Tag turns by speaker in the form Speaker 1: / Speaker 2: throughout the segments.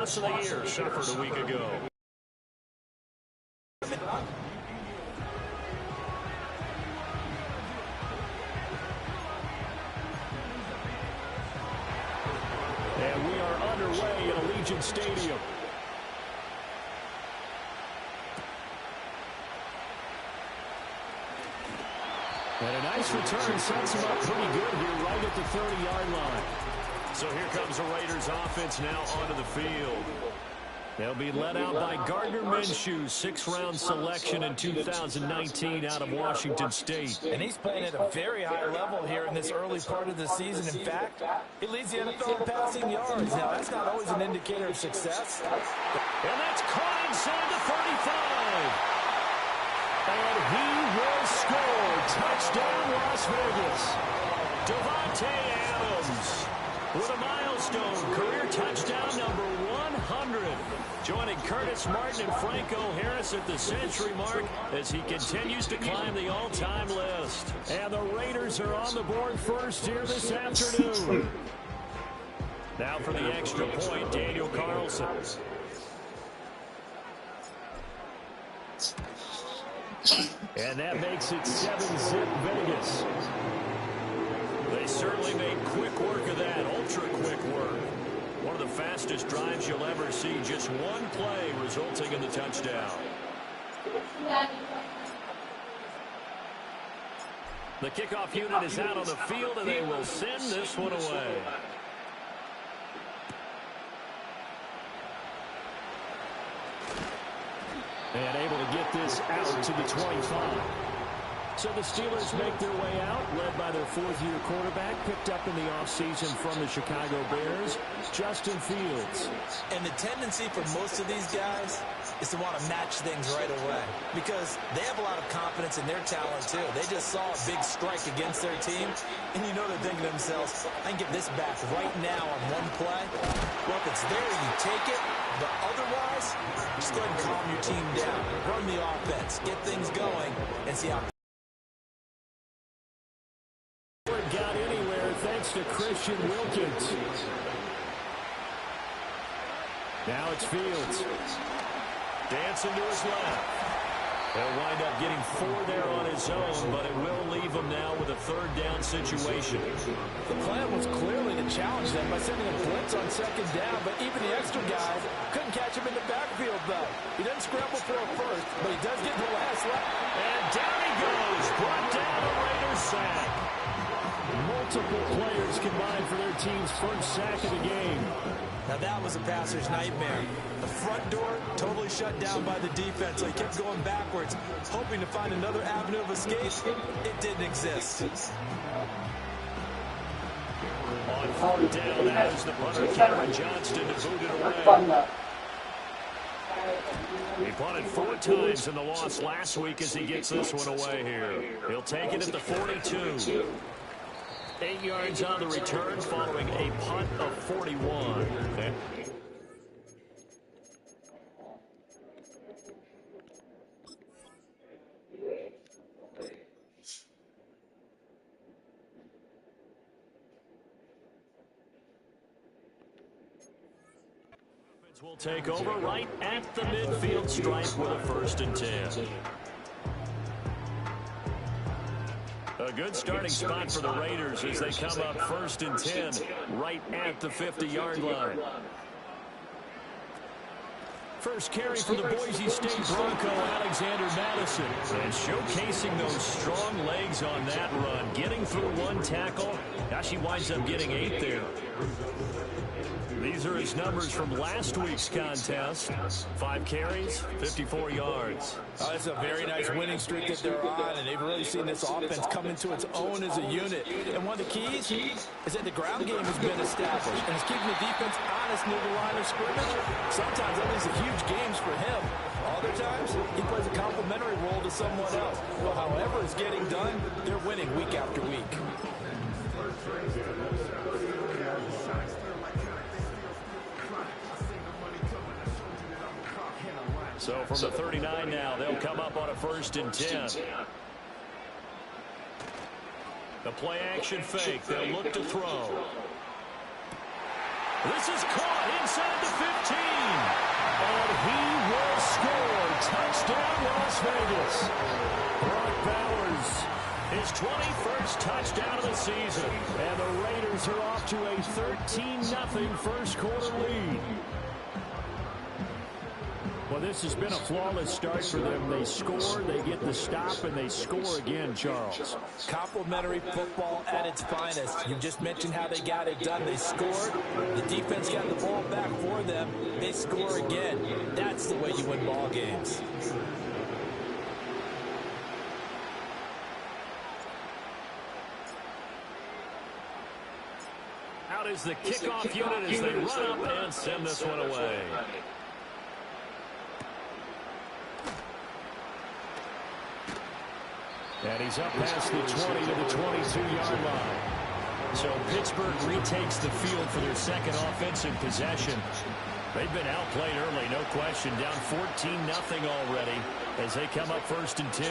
Speaker 1: Of the year suffered a week ago. And we are underway at Allegiant Stadium. And a nice return sets him up pretty good here right at the 30-yard line. So here comes the Raiders offense now onto the field. They'll be led out by Gardner Minshew, 6th-round selection in 2019 out of Washington State.
Speaker 2: And he's playing at a very high level here in this early part of the season. In fact, he leads the NFL in passing yards. Now, that's not always an indicator of success.
Speaker 1: And that's caught inside the 35. And he will score. Touchdown, Las Vegas. Devontae Adams with a milestone career touchdown number 100. Joining Curtis Martin and Franco Harris at the century mark as he continues to climb the all-time list. And the Raiders are on the board first here this afternoon. Now for the extra point, Daniel Carlson. And that makes it 7-zip Vegas. They certainly made quick work of that, ultra-quick work. One of the fastest drives you'll ever see, just one play resulting in the touchdown. The kickoff unit is out on the field, and they will send this one away. And able to get this out to the 25. So the Steelers make their way out, led by their 4th-year quarterback, picked up in the offseason from the Chicago Bears, Justin Fields.
Speaker 2: And the tendency for most of these guys is to want to match things right away because they have a lot of confidence in their talent, too. They just saw a big strike against their team, and you know they're thinking to themselves, I can get this back right now on one play. Well, if it's there, you take it. But otherwise, just go ahead and calm your team down. Run the offense. Get things going and see how
Speaker 1: got anywhere thanks to Christian Wilkins. Now it's Fields. Dancing to his left. He'll wind up getting 4 there on his own, but it will leave him now with a 3rd down situation.
Speaker 2: The plan was clearly to challenge them by sending a blitz on 2nd down, but even the extra guys couldn't catch him in the backfield, though. He doesn't scramble for a first, but he does get the last lap.
Speaker 1: And down he goes. Brought down a Raiders sack. Multiple players combined for their team's first sack of the game.
Speaker 2: Now that was a passer's nightmare. The front door totally shut down by the defense, so he kept going backwards, hoping to find another avenue of escape. It didn't exist.
Speaker 1: On 4th down, as the punter Cameron Johnston to boot it away. He punted 4 times in the loss last week as he gets this one away here. He'll take it at the 42. 8 yards on the return following a punt of 41. Will take over right at the midfield stripe with a 1st and 10. A good starting spot for the Raiders as they come up 1st and 10 right at the 50-yard line. First carry for the Boise State Bronco, Alexander Madison. And showcasing those strong legs on that run. Getting through 1 tackle. Now she winds up getting 8 there. These are his numbers from last week's contest. 5 carries, 54 yards.
Speaker 2: Oh, it's a very nice winning streak that they're on, and they've really seen this offense come into its own as a unit. And one of the keys is that the ground game has been established, and it's keeping the defense honest near the line of scrimmage. Sometimes that leads to huge games for him. Other times, he plays a complementary role to someone else. Well, however it's getting done, they're winning week after week.
Speaker 1: So from the 39 now, they'll come up on a 1st and 10. The play action fake. They'll look to throw. This is caught inside the 15. And he will score. Touchdown, Las Vegas. Brock Bowers, his 21st touchdown of the season. And the Raiders are off to a 13-0 first quarter lead. Well, this has been a flawless start for them. They score, they get the stop, and they score again, Charles.
Speaker 2: Complimentary football at its finest. You just mentioned how they got it done. They scored. The defense got the ball back for them. They score again. That's the way you win ball games.
Speaker 1: Out is the kickoff unit as they run up and send this one away. And he's up past the 20 to the 22-yard line. So Pittsburgh retakes the field for their second offensive possession. They've been outplayed early, no question. Down 14-0 already as they come up 1st and 10.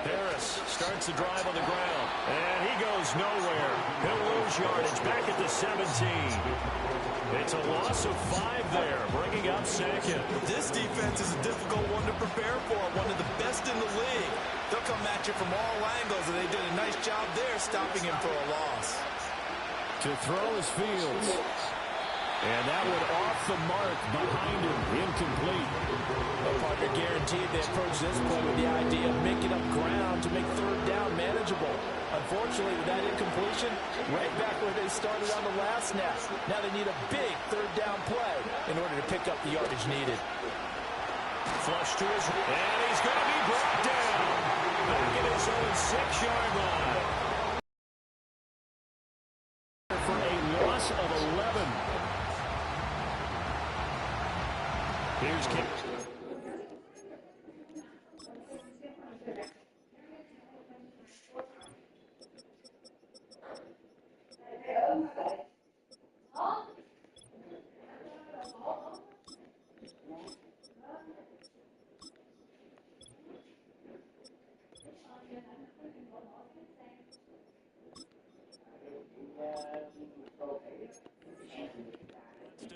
Speaker 1: Harris starts the drive on the ground. And he goes nowhere. He'll lose yardage back at the 17. It's a loss of 5 there, bringing up second.
Speaker 2: This defense is a difficult one to prepare for, one of the best in the league. They'll come at you from all angles, and they did a nice job there stopping him for a loss.
Speaker 1: To throw is Fields. And that one off the mark behind him, incomplete.
Speaker 2: A partner guaranteed they approach this play with the idea of making up ground to make 3rd down manageable. Unfortunately, with that incompletion, right back where they started on the last snap. Now they need a big 3rd down play in order to pick up the yardage needed.
Speaker 1: Flush to his right, and he's going to be brought down. Back at his own 6-yard line. For a loss of 11. Here's kick.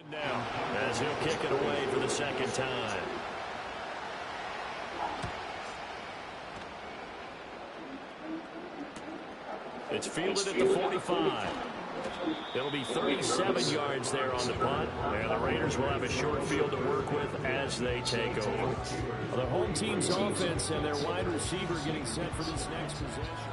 Speaker 1: Now, as he'll kick it away for the second time. It's fielded at the 45. It'll be 37 yards there on the punt, and the Raiders will have a short field to work with as they take over. The home team's offense and their wide receiver getting set for this next possession.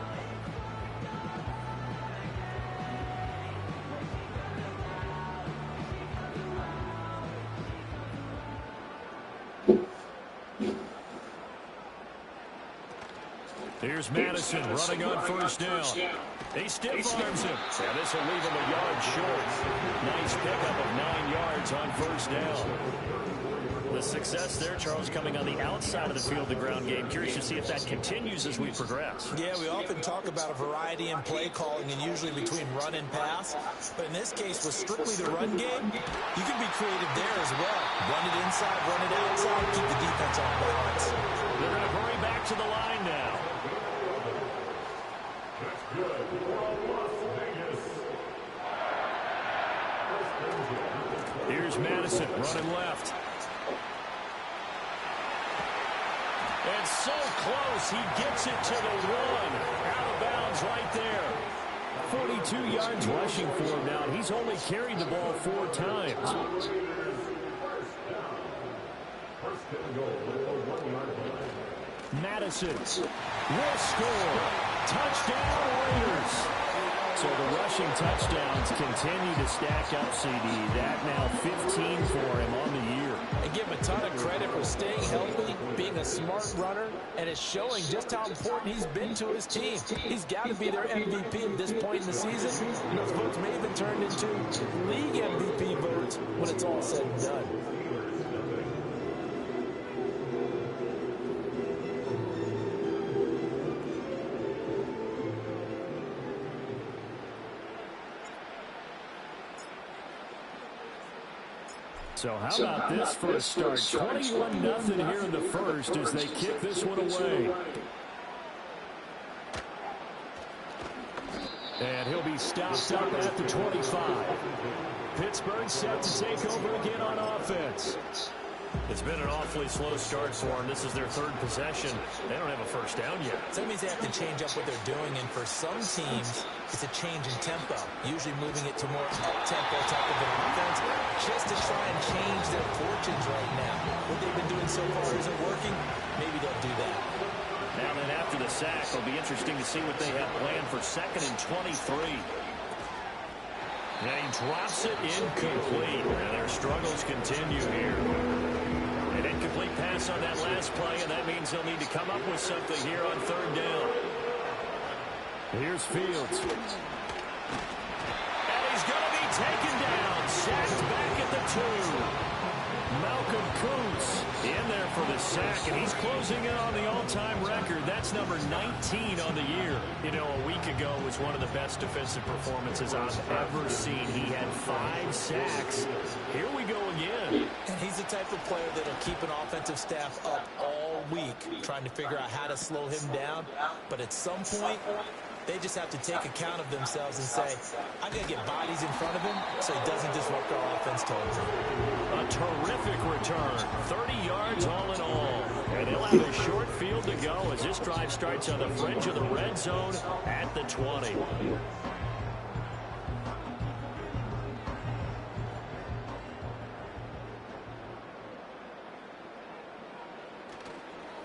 Speaker 1: Here's Madison running on 1st down. He stiff arms him. And this will leave him a yard short. Nice pickup of 9 yards on 1st down. The success there, Charles, coming on the outside of the field, the ground game. Curious to see if that continues as we progress.
Speaker 2: Yeah, we often talk about a variety in play calling and usually between run and pass. But in this case, with strictly the run game, you can be creative there as well. Run it inside, run it outside, keep the defense on balance.
Speaker 1: They're going to hurry back to the line now. Here's Madison running left. And so close, he gets it to the 1. Out of bounds right there. 42 yards rushing for him now. He's only carried the ball 4 times. Madison will score. Touchdown, Raiders. So the rushing touchdowns continue to stack up, CD. That now 15 for him on the year.
Speaker 2: And give him a ton of credit for staying healthy, being a smart runner, and it's showing just how important he's been to his team. He's got to be their MVP at this point in the season. And those votes may have been turned into league MVP votes when it's all said and done.
Speaker 1: So how about this for a start? 21-0 here in the first as they kick this one away. And he'll be stopped up at the 25. Pittsburgh set to take over again on offense. It's been an awfully slow start for them. This is their third possession. They don't have a first down yet.
Speaker 2: So that means they have to change up what they're doing, and for some teams, it's a change in tempo, usually moving it to more up-tempo type of an offense, just to try and change their fortunes right now. What they've been doing so far isn't working. Maybe they'll do that.
Speaker 1: Now then, after the sack, it'll be interesting to see what they have planned for 2nd and 23. And he drops it incomplete. And their struggles continue here. An incomplete pass on that last play, and that means they'll need to come up with something here on 3rd down. Here's Fields. And he's going to be taken down. Sacked back at the 2. Malcolm Kuntz in there for the sack, and he's closing in on the all-time record. That's number 19 on the year. You know, a week ago was one of the best defensive performances I've ever seen. He had 5 sacks. Here we go again.
Speaker 2: And he's the type of player that'll keep an offensive staff up all week, trying to figure out how to slow him down. But at some point, they just have to take account of themselves and say, I'm going to get bodies in front of him so he doesn't disrupt our offense totally.
Speaker 1: A terrific return. 30 yards all in all. And they'll have a short field to go as this drive starts on the fringe of the red zone at the 20.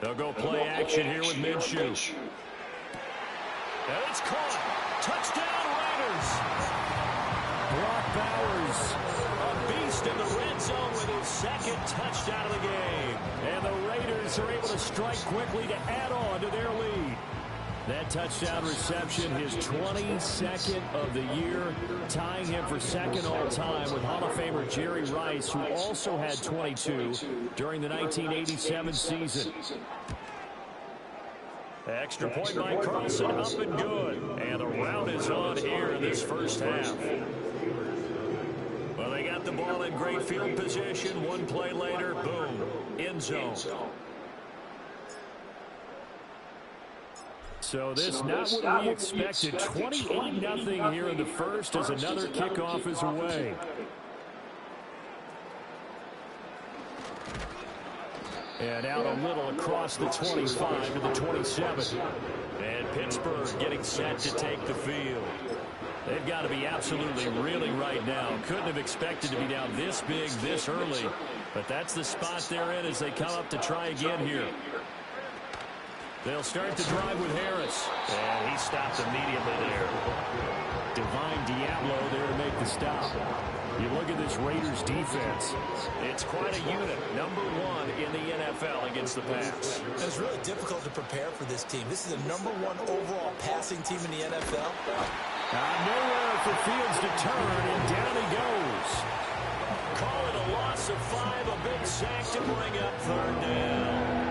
Speaker 1: They'll go play action here with Minshew. And it's caught. Touchdown, Raiders. Brock Bowers, a beast in the red zone with his 2nd touchdown of the game. And the Raiders are able to strike quickly to add on to their lead. That touchdown reception, his 22nd of the year, tying him for 2nd all-time with Hall of Famer Jerry Rice, who also had 22 during the 1987 season. Extra point by Carlson, up and good. And the rout is on here in this first half. Well, they got the ball in great field position. One play later, boom, end zone. So this not what we expected. 28-0 here in the first as another kickoff is away. And out a little across the 25 to the 27. And Pittsburgh getting set to take the field. They've got to be absolutely reeling right now. Couldn't have expected to be down this big this early. But that's the spot they're in as they come up to try again here. They'll start the drive with Harris. And he stopped immediately there. Divine Diablo there to make the stop. You look at this Raiders defense. It's quite a unit. Number 1 in the NFL against the pass.
Speaker 2: It's really difficult to prepare for this team. This is the number 1 overall passing team in the NFL.
Speaker 1: Nowhere for Fields to turn, and down he goes. Call it a loss of 5, a big sack to bring up 3rd down.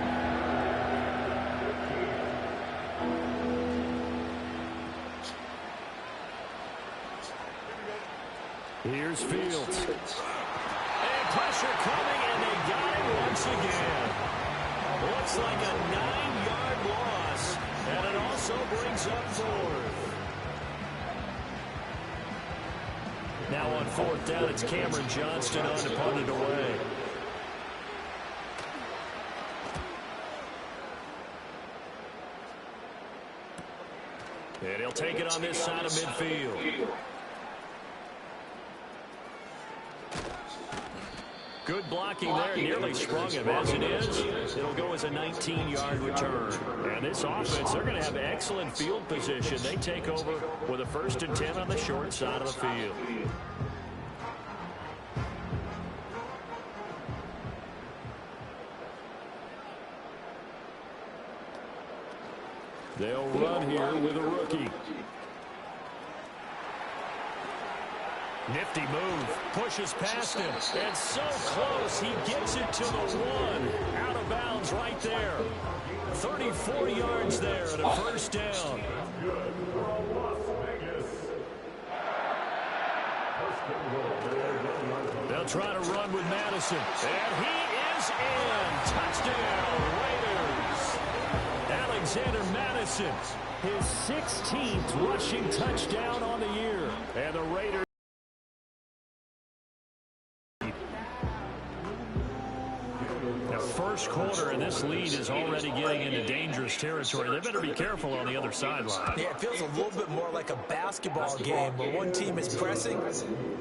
Speaker 1: Here's Fields. And pressure coming, and they got it once again. Looks like a 9-yard loss, and it also brings up 4th. Now on 4th down, it's Cameron Johnston on to punt it away. And he'll take it on this side of midfield. Good blocking there, nearly sprung him. As it is, it'll go as a 19-yard return. And this offense, they're going to have excellent field position. They take over with a 1st and 10 on the short side of the field. They'll run here with a rookie. Nifty move, pushes past him, and so close, he gets it to the 1. Out of bounds right there. 34 yards there at a 1st down. They'll try to run with Madison, and he is in. Touchdown, Raiders. Alexander Madison, his 16th rushing touchdown on the year. And the Raiders The first quarter, and this lead is already getting into dangerous territory. They better be careful on the other sideline.
Speaker 2: Yeah, it feels a little bit more like a basketball game where one team is pressing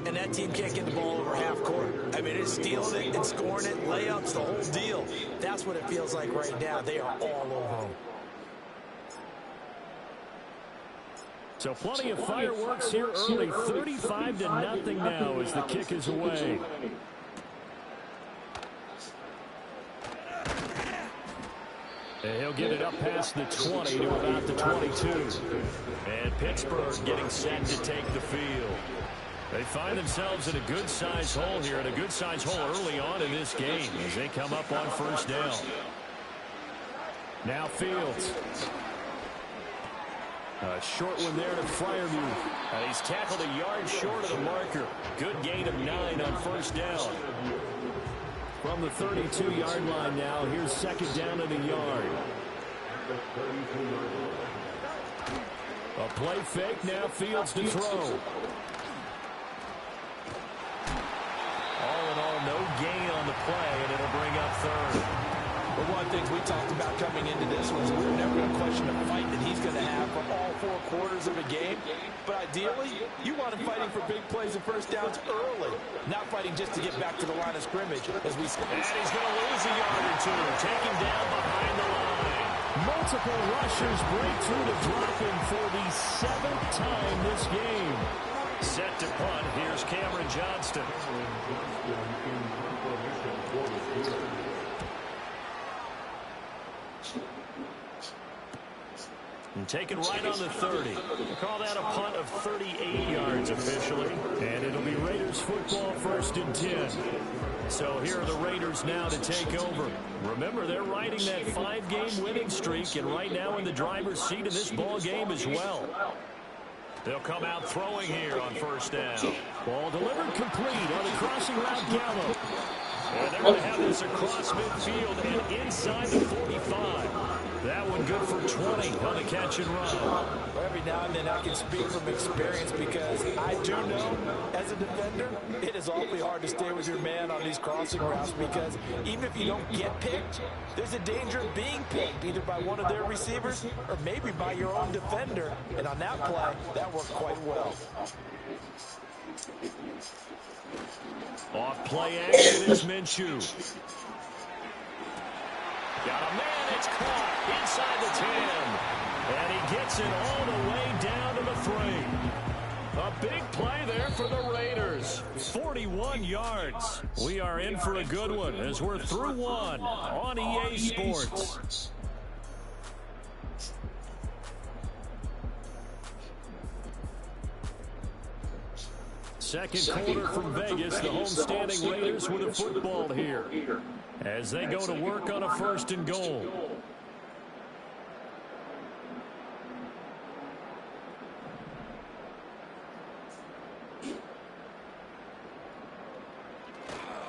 Speaker 2: and that team can't get the ball over half court. I mean, it's stealing it and scoring it, layups, the whole deal. That's what it feels like right now. They are all over them.
Speaker 1: So plenty of fireworks here early. 35-0 now as the kick is away. And he'll get it up past the 20 to about the 22. And Pittsburgh getting set to take the field. They find themselves in a good-sized hole here, and a good-sized hole early on in this game as they come up on first down. Now Fields. A short one there to Freiermuth. He's tackled a yard short of the marker. Good gain of 9 on first down. From the 32-yard line now, here's second down and a yard. A play fake, now Fields to throw. All in all, no gain on the play, and it'll bring up third.
Speaker 2: But one of the things we talked about coming into this was we were never going to question the fight that he's going to have for all 4 quarters of a game. But ideally, you want him fighting for big plays and first downs early, not fighting just to get back to the line of scrimmage. As we
Speaker 1: and he's going to lose a yard or 2. Take him down behind the line. Multiple rushers break through to drop him for the 7th time this game. Set to punt. Here's Cameron Johnston. And taken right on the 30. We'll call that a punt of 38 yards officially. And it'll be Raiders football, 1st and 10. So here are the Raiders now to take over. Remember, they're riding that 5-game winning streak, and right now in the driver's seat of this ball game as well. They'll come out throwing here on first down. Ball delivered complete on the crossing route Gallo. And they're going to have this across midfield and inside the 45. That one good for 20 on the catch and run.
Speaker 2: Well, every now and then I can speak from experience because I do know as a defender it is awfully hard to stay with your man on these crossing routes because even if you don't get picked, there's a danger of being picked either by one of their receivers or maybe by your own defender. And on that play, that worked quite well.
Speaker 1: Off play action is Minshew. Got a man, it's caught inside the 10. And he gets it all the way down to the 3. A big play there for the Raiders. 41 yards. We are in for a good one as we're through one on EA Sports. Second quarter from Vegas, the homestanding Raiders with a football here as they go to work on a 1st and goal.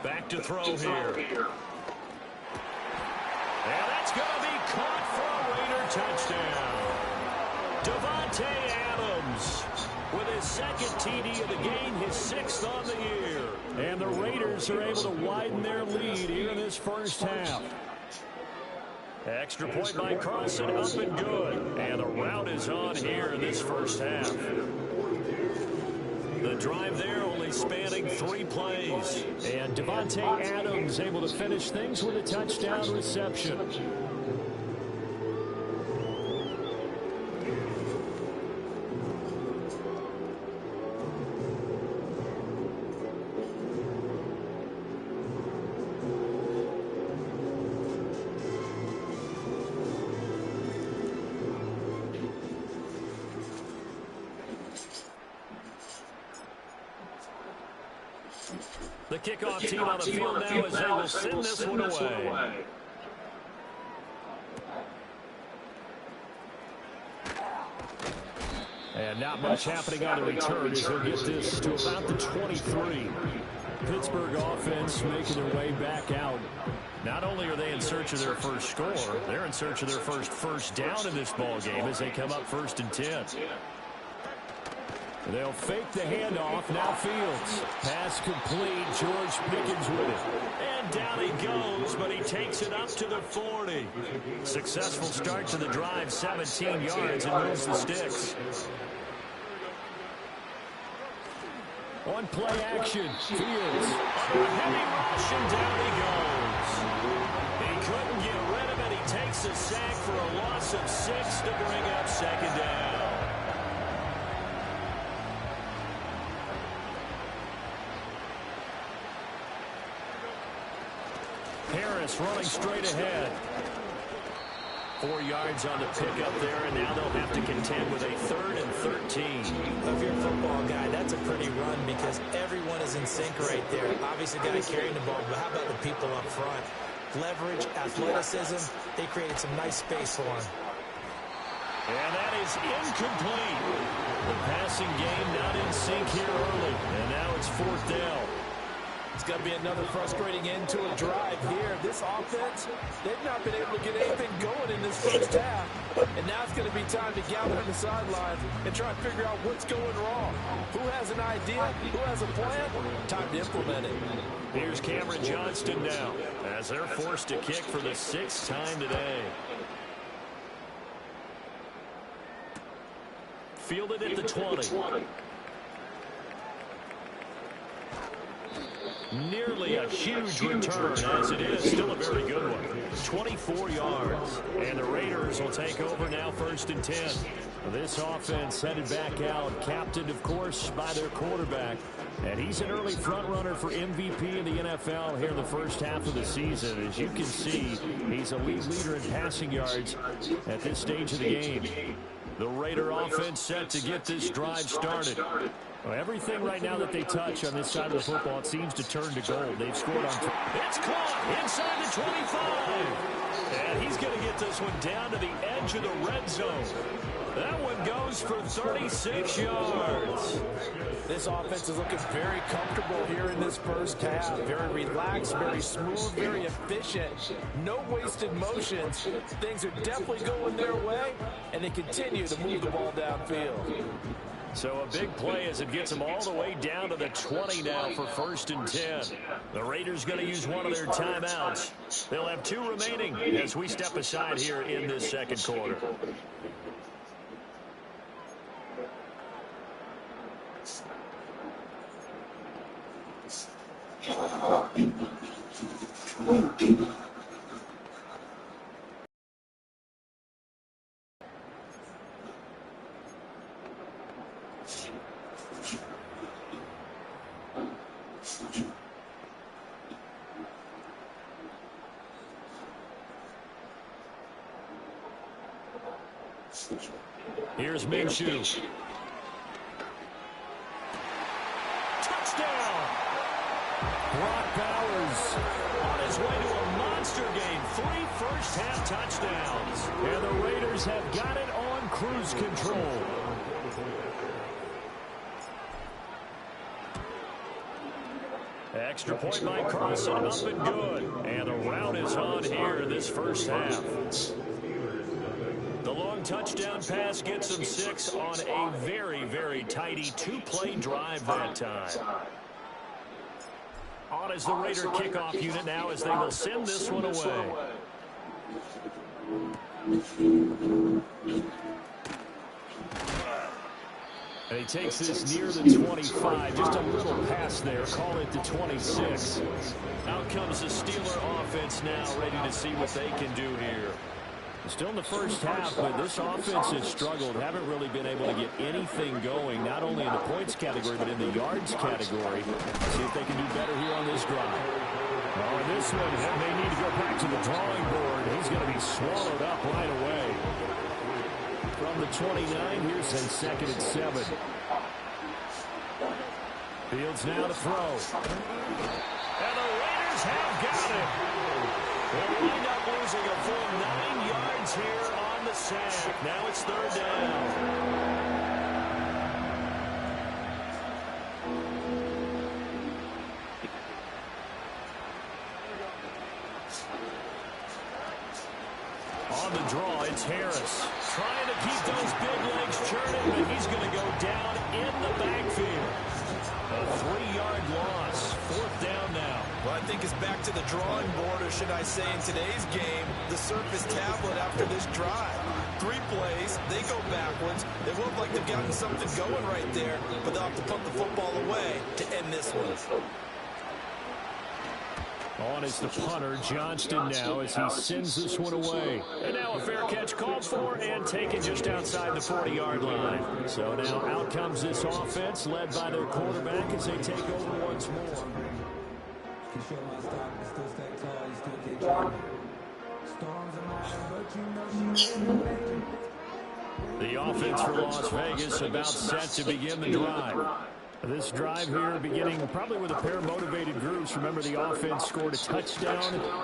Speaker 1: Back to throw here. And that's going to be caught for a Raider touchdown. Davante Adams with his 2nd TD of the game, his 6th on the year. And the Raiders are able to widen their lead here in this first half. Extra point by Carson, up and good. And the route is on here in this first half. The drive there only spanning 3 plays. And Davante Adams able to finish things with a touchdown reception. The kickoff team on the field now as they will send this one away. And not much happening on the return as they'll get this to about the 23. Pittsburgh offense making their way back out. Not only are they in search of their first score, they're in search of their first down in this ball game as they come up 1st and 10. They'll fake the handoff. Now Fields. Pass complete. George Pickens with it. And down he goes, but he takes it up to the 40. Successful start to the drive, 17 yards, and moves the sticks. On play action, Fields. Under a heavy rush, and down he goes. He couldn't get rid of it. He takes a sack for a loss of 6 to bring up second down. Harris running straight ahead. 4 yards on the pickup there, and now they'll have to contend with a 3rd and 13.
Speaker 2: If you're a football guy, that's a pretty run because everyone is in sync right there. Obviously, the guy carrying the ball, but how about the people up front? Leverage, athleticism, they created some nice space for him.
Speaker 1: And that is incomplete. The passing game not in sync here early, and now it's 4th down.
Speaker 3: It's going to be another frustrating end to a drive here. This offense, they've not been able to get anything going in this first half. And now it's going to be time to gather on the sidelines and try and figure out what's going wrong. Who has an idea? Who has a plan? Time to implement it.
Speaker 1: Here's Cameron Johnston now as they're forced to kick for the 6th time today. Fielded at the 20. Nearly a huge return, as it is still a very good one. 24 yards, and the Raiders will take over now 1st and 10. This offense headed back out, captained, of course, by their quarterback. And he's an early front runner for MVP in the NFL here in the first half of the season. As you can see, he's a league leader in passing yards at this stage of the game. The Raider offense set to get this drive started. Well, everything right now that they touch on this side of the football, it seems to turn to gold. They've scored on... It's caught inside the 25. And he's going to get this one down to the edge of the red zone. That one goes for 36 yards.
Speaker 3: This offense is looking very comfortable here in this first half. Very relaxed, very smooth, very efficient. No wasted motions. Things are definitely going their way, and they continue to move the ball downfield.
Speaker 1: So a big play as it gets them all the way down to the 20 now for 1st and 10. The Raiders going to use one of their timeouts. They'll have 2 remaining as we step aside here in this second quarter. Here's Minshew. Touchdown! Brock Bowers on his way to a monster game. 3 first-half touchdowns. And the Raiders have got it on cruise control. Extra point by Carson, up and good. And the route is on here this first half. The long touchdown pass gets them 6 on a very, very tidy 2-play drive that time. On is the Raider kickoff unit now as they will send this one away. And he takes this near the 25. Just a little pass there. Call it the 26. Out comes the Steeler offense now, ready to see what they can do here. Still in the first half, but this offense has struggled. Haven't really been able to get anything going, not only in the points category, but in the yards category. See if they can do better here on this drive. On this one, they need to go back to the drawing board. He's going to be swallowed up right away. From the 29, here's a 2nd and 7. Fields now to throw. And the Raiders have got it. They'll wind up losing a full 9 yards here on the sack. Now it's 3rd down. On the draw, it's Harris. Trying to keep those big legs churning, but he's going to go down in the backfield. A 3-yard loss. 4th down now.
Speaker 2: Well, I think it's back to the drawing board, or should I say in today's game, the Surface tablet after this drive. 3 plays, they go backwards. They look like they've gotten something going right there, but they'll have to put the football away to end this one.
Speaker 1: On is the punter, Johnston now as he sends this one away. And now a fair catch called for and taken just outside the 40-yard line. So now out comes this offense led by their quarterback as they take over once more. The offense for Las Vegas about set to begin the drive. This drive here beginning probably with a pair of motivated groups. Remember, the offense scored a touchdown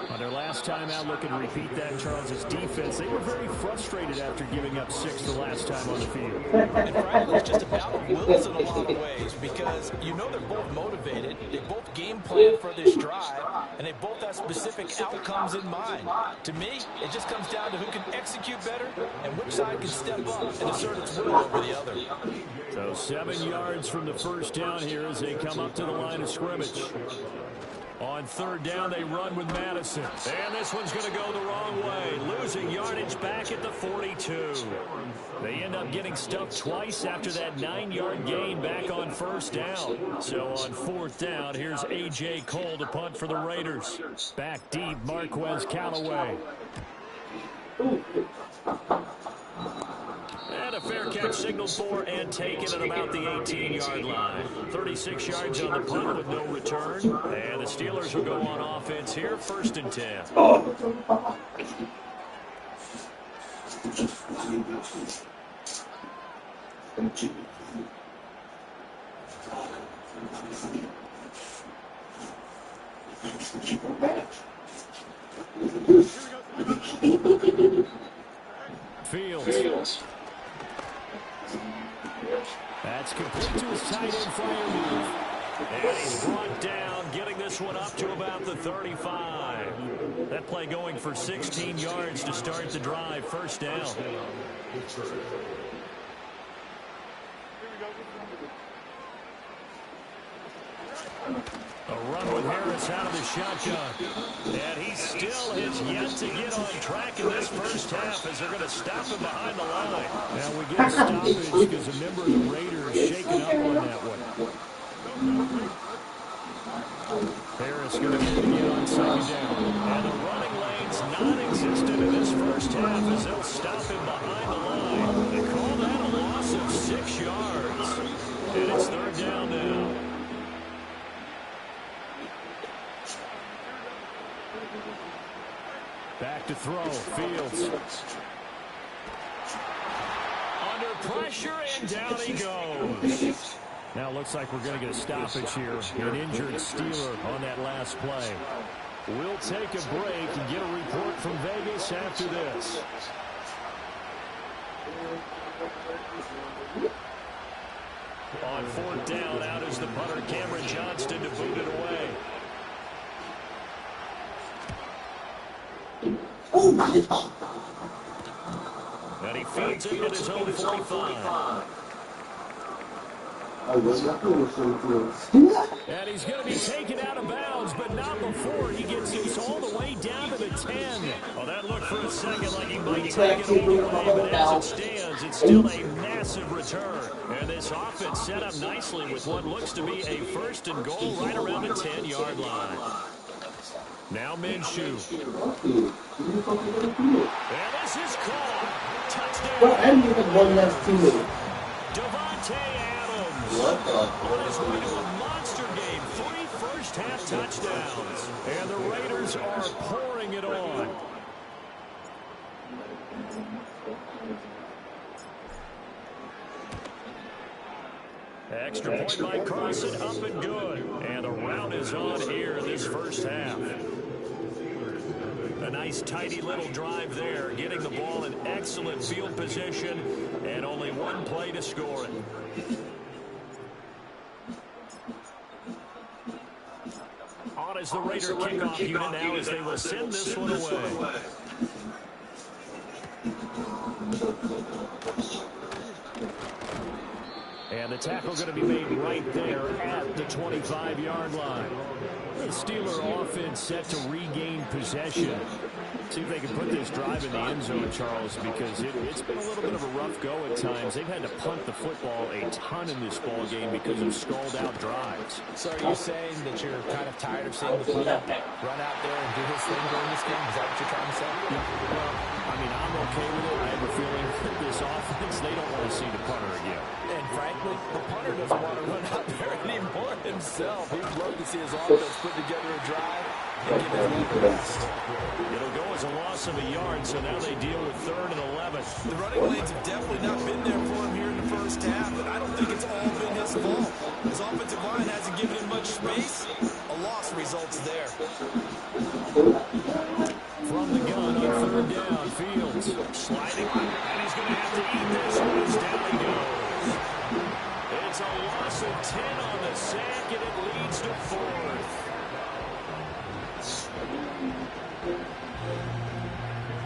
Speaker 1: on their last time out. Looking to repeat that. Charles's defense, they were very frustrated after giving up 6 the last time on the field.
Speaker 2: And frankly, it's just a battle of wills in a lot of ways because you know they're both motivated. They both game plan for this drive, and they both have specific outcomes in mind. To me, it just comes down to who can execute better and which side can step up and assert its will over the other.
Speaker 1: So 7 yards from the first down here as they come up to the line of scrimmage. On 3rd down, they run with Madison. And this one's going to go the wrong way. Losing yardage back at the 42. They end up getting stuffed twice after that 9-yard gain back on 1st down. So on 4th down, here's A.J. Cole to punt for the Raiders. Back deep, Marquez Callaway. And a fair catch signaled for and taken at about the 18-yard line. 36 yards on the punt with no return. And the Steelers will go on offense here, 1st and 10. Fields. That's complete to his tight end flyer move. And he's brought down, getting this one up to about the 35. That play going for 16 yards to start the drive. 1st down. A run with Harris out of the shotgun. And he still has yet to get on track in this 1st half as they're going to stop him behind the line. Now we get a stoppage because a member of the Raiders shaken up on that one. Harris going to get on 2nd down. And the running lane's non-existent in this 1st half as they'll stop him behind the line. They call that a loss of 6 yards. And it's 3rd down now. Back to throw, Fields. Under pressure, and down he goes. Now it looks like we're going to get a stoppage here. An injured Steeler on that last play. We'll take a break and get a report from Vegas after this. On 4th down, out is the punter, Cameron Johnston, to boot it away. And he feeds it at his own 45. And he's going to be taken out of bounds, but not before he gets loose all the way down to the 10. Well, that looked for a second like he might take it all the way, but as it stands, it's still a massive return. And this offense set up nicely with what looks to be a 1st and goal right around the 10-yard line. Now Minshew. And this is caught. Touchdown. Devontae Adams. On his way to a monster game. 3 first-half touchdowns. And the Raiders are pouring it on. Extra point by Carson, up and good. And the round is on here in this 1st half. A nice, tidy little drive there, getting the ball in excellent field position, and only one play to score it. On is the Raider kickoff unit now as they will send this one away. And the tackle going to be made right there at the 25-yard line. The Steeler offense set to regain possession. See if they can put this drive in the end zone, Charles, because it's been a little bit of a rough go at times. They've had to punt the football a ton in this ball game because of stalled-out drives.
Speaker 2: So are you saying that you're kind of tired of seeing the punter run out there and do his thing during this game? Is that what you're trying to say?
Speaker 1: Well, I mean, I'm okay with it. I have a feeling that this offense, they don't want to see the punter again.
Speaker 2: And frankly, the punter doesn't want to run out there anymore himself. He'd love to see his offense put together a drive and give his leg a rest.
Speaker 1: It'll go as a loss of a yard, so now they deal with 3rd and 11.
Speaker 2: The running lanes have definitely not been there for him here in the first half, but I don't think it's all been his fault. His offensive line hasn't given him much space. A loss results there.
Speaker 1: From the gun on 3rd down, Fields sliding, and he's going to have to eat this one as down he goes. It's a loss of 10 on the sack, and it leads to 4th.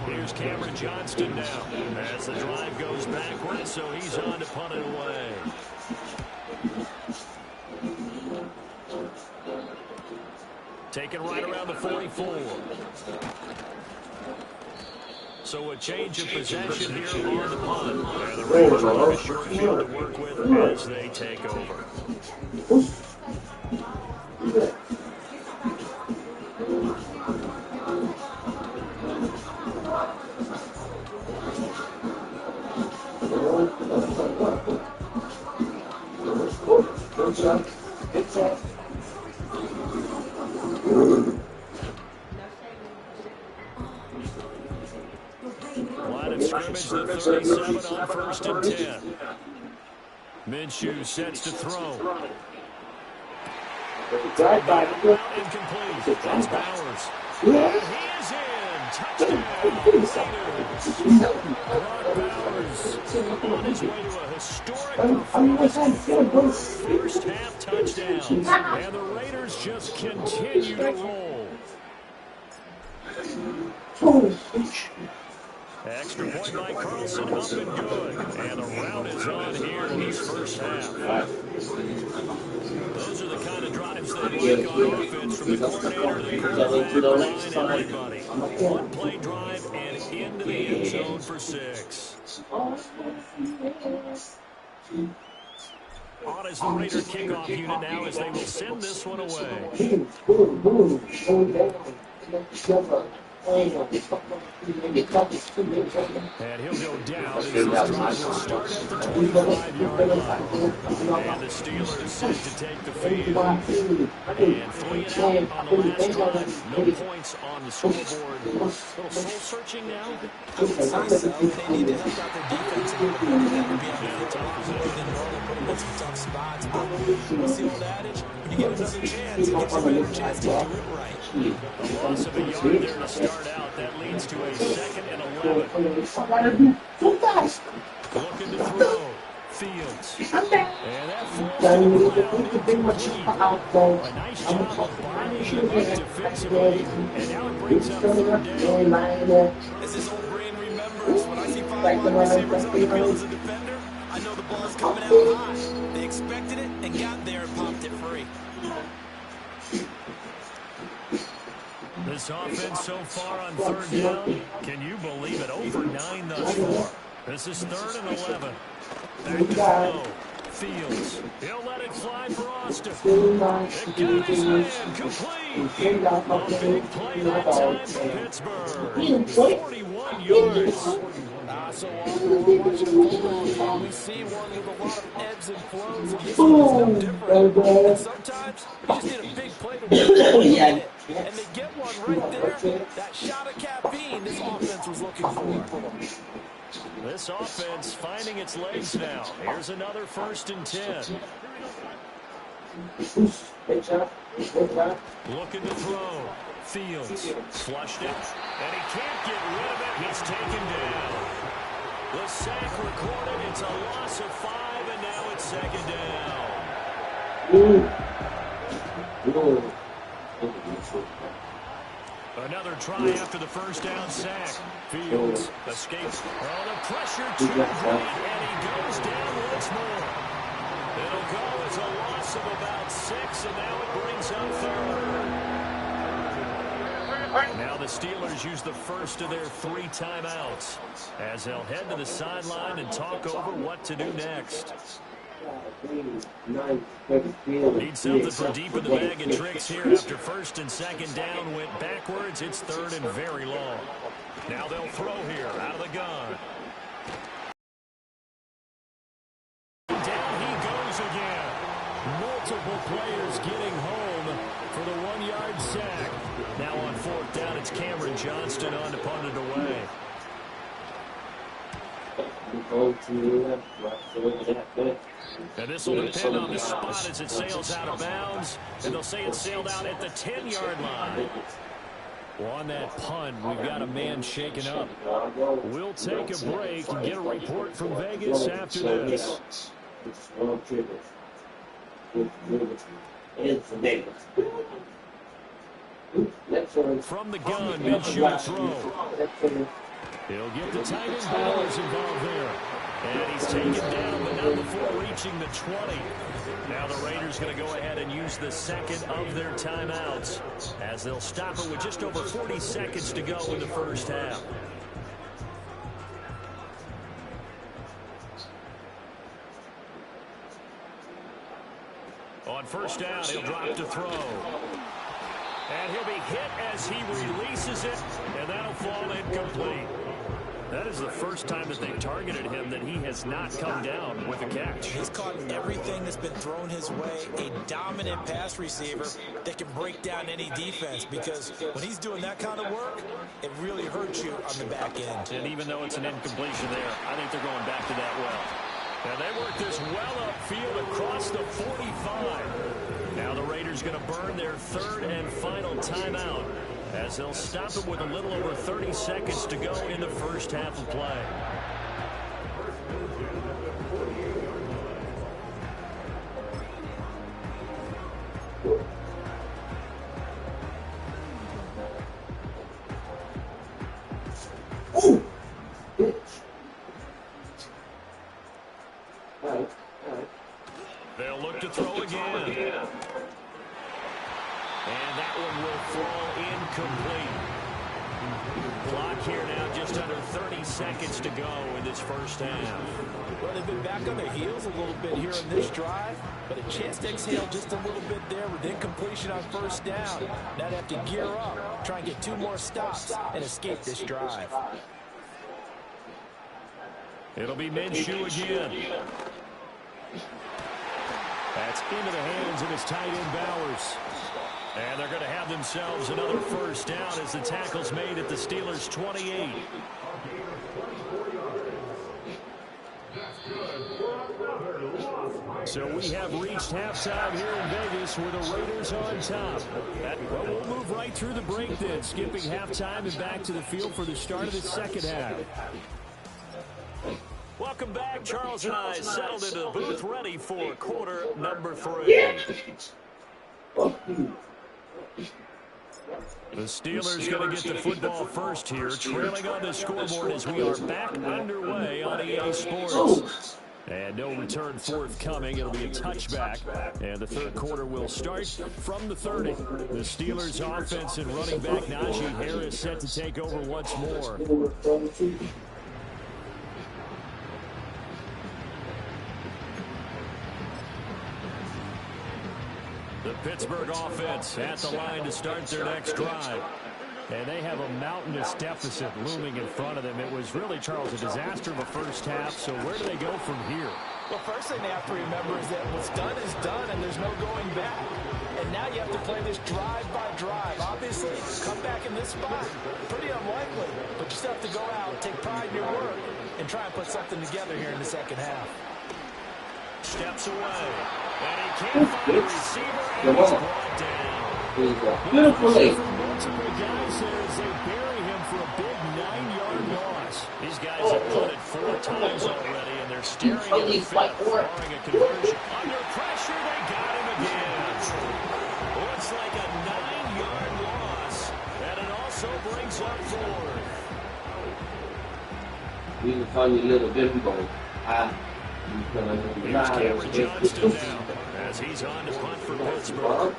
Speaker 1: Here's Cameron Johnston now as the drive goes backwards, so he's on to punt it away. Taken right around the 44. So a change of possession here on the punt. And the Raiders will have a short field to work with as they take over. Line of scrimmage, the 37 on 1st and 10. Minshew sets to throw. Incomplete. That's Bowers. And he is in. Touchdown. Brock Bowers on his way to a historic performance. First half touchdowns. And the Raiders just continue to roll. Extra point by Carlson, up and good. And the route is on here in this first half. Those are the kind of drives they like on offense, from the coordinator to the quarterback, the line, everybody. One play drive and into the end zone for 6. On as the Raider kickoff unit now as they will send this one away. And he'll go down as this drive will start at the 25-yard line. And the Steelers set to take the field. And 3 and out on the last drive. No points on the scoreboard. A little soul-searching now.
Speaker 2: I would say so. They need to help out their defense a little bit. That would be a bit more than normal, put them in some tough spots. But what's the old adage? When you get another chance, it gives you a better chance to do it right.
Speaker 1: A loss of a yard there to start out. That leads to a 2nd and 11. Looking to throw. Fields. And that falls to the ground. A nice job of bombing him up defensively. And now it brings up 3rd down.
Speaker 2: As this old brain remembers, when I see 5 wide receivers on the field as a defender, I know the ball's coming out high. They expected it and got there and popped it free.
Speaker 1: This offense so far on 3rd down, can you believe it? Over 9 thus far. This is 3rd and 11. Back to throw. Fields. He'll let it fly for Austin. It got his hand. Complete. A big play that time for Pittsburgh. 41 yards. So often we're watching a football game, we see one with a lot of ebbs and flows, and this one is no different. And sometimes you just need a big play to win it. And they get one right there. That shot of caffeine this offense was looking for. This offense finding its legs now. Here's another 1st and 10. Looking to throw. Fields flushed it, and he can't get rid of it. He's taken down. The sack recorded. It's a loss of 5, and now it's 2nd down. Another try after the first down sack. Fields escapes. Oh, the pressure too great, and he goes down once more. It'll go as a loss of about 6, and now it brings up third. Now the Steelers use the first of their 3 timeouts as they'll head to the sideline and talk over what to do next. Need something for deep in the bag of tricks here after first and second down went backwards. It's third and very long. Now they'll throw here out of the gun. Down he goes again. Multiple players getting home for the 1-yard sack. Now on 4th down, it's Cameron Johnston on to punt it away. And this will depend on the spot as it sails out of bounds. And they'll say it sailed out at the 10-yard line. Well, on that punt, we've got a man shaken up. We'll take a break and get a report from Vegas after this. From the gun, Minshew throw. He'll get the tight end Bowers involved there. And he's taken down, but not before reaching the 20. Now the Raiders going to go ahead and use the second of their timeouts as they'll stop it with just over 40 seconds to go in the first half. On first down, he'll drop to throw. And he'll be hit as he releases it, and that'll fall incomplete. That is the first time that they've targeted him that he has not come down with a catch.
Speaker 2: He's caught everything that's been thrown his way. A dominant pass receiver that can break down any defense, because when he's doing that kind of work, it really hurts you on the back end.
Speaker 1: And even though it's an incompletion there, I think they're going back to that well. And they work this well upfield across the 45. Now the Raiders going to burn their 3rd and final timeout as they'll stop it with a little over 30 seconds to go in the first half of play.
Speaker 4: Ooh.
Speaker 1: They'll look to throw again. And that one will fall incomplete. Clock here now, just under 30 seconds to go in this first half.
Speaker 3: Well, they've been back on their heels a little bit here in this drive, but a chance to exhale just a little bit there with incompletion on first down. Now they have to gear up, try and get 2 more stops and escape this drive.
Speaker 1: It'll be Minshew again. That's into the hands of his tight end Bowers. And they're going to have themselves another first down as the tackle's made at the Steelers' 28. So we have reached halftime here in Vegas with the Raiders on top. Well, we'll move right through the break then, skipping halftime and back to the field for the start of the second half. Welcome back. Charles and I settled into the booth ready for quarter number 3. The Steelers going to get the football first here, trailing on the scoreboard as we are back underway on EA Sports. And no return forthcoming. It'll be a touchback. And the third quarter will start from the 30. The Steelers offense and running back Najee Harris set to take over once more. The Pittsburgh offense at the line to start their next drive. And they have a mountainous deficit looming in front of them. It was really, Charles, a disaster in the first half. So where do they go from here?
Speaker 3: Well, first thing they have to remember is that what's done is done, and there's no going back. And now you have to play this drive by drive. Obviously, come back in this spot, pretty unlikely. But you still have to go out, take pride in your work, and try and put something together here in the second half.
Speaker 1: Steps away. And he can't find a receiver, and he's brought down.
Speaker 4: Beautifully.
Speaker 1: Multiple guys there as they bury him for a big 9-yard loss. These guys have punted 4 times already, and they're staring at the fifth, barring a conversion. Under pressure, they got him again. Looks like a 9-yard loss, and it also whistle brings up fourth.
Speaker 4: We can find you a little bit. We go.
Speaker 1: Here's Cameron Johnston now, as he's on to punt for Pittsburgh.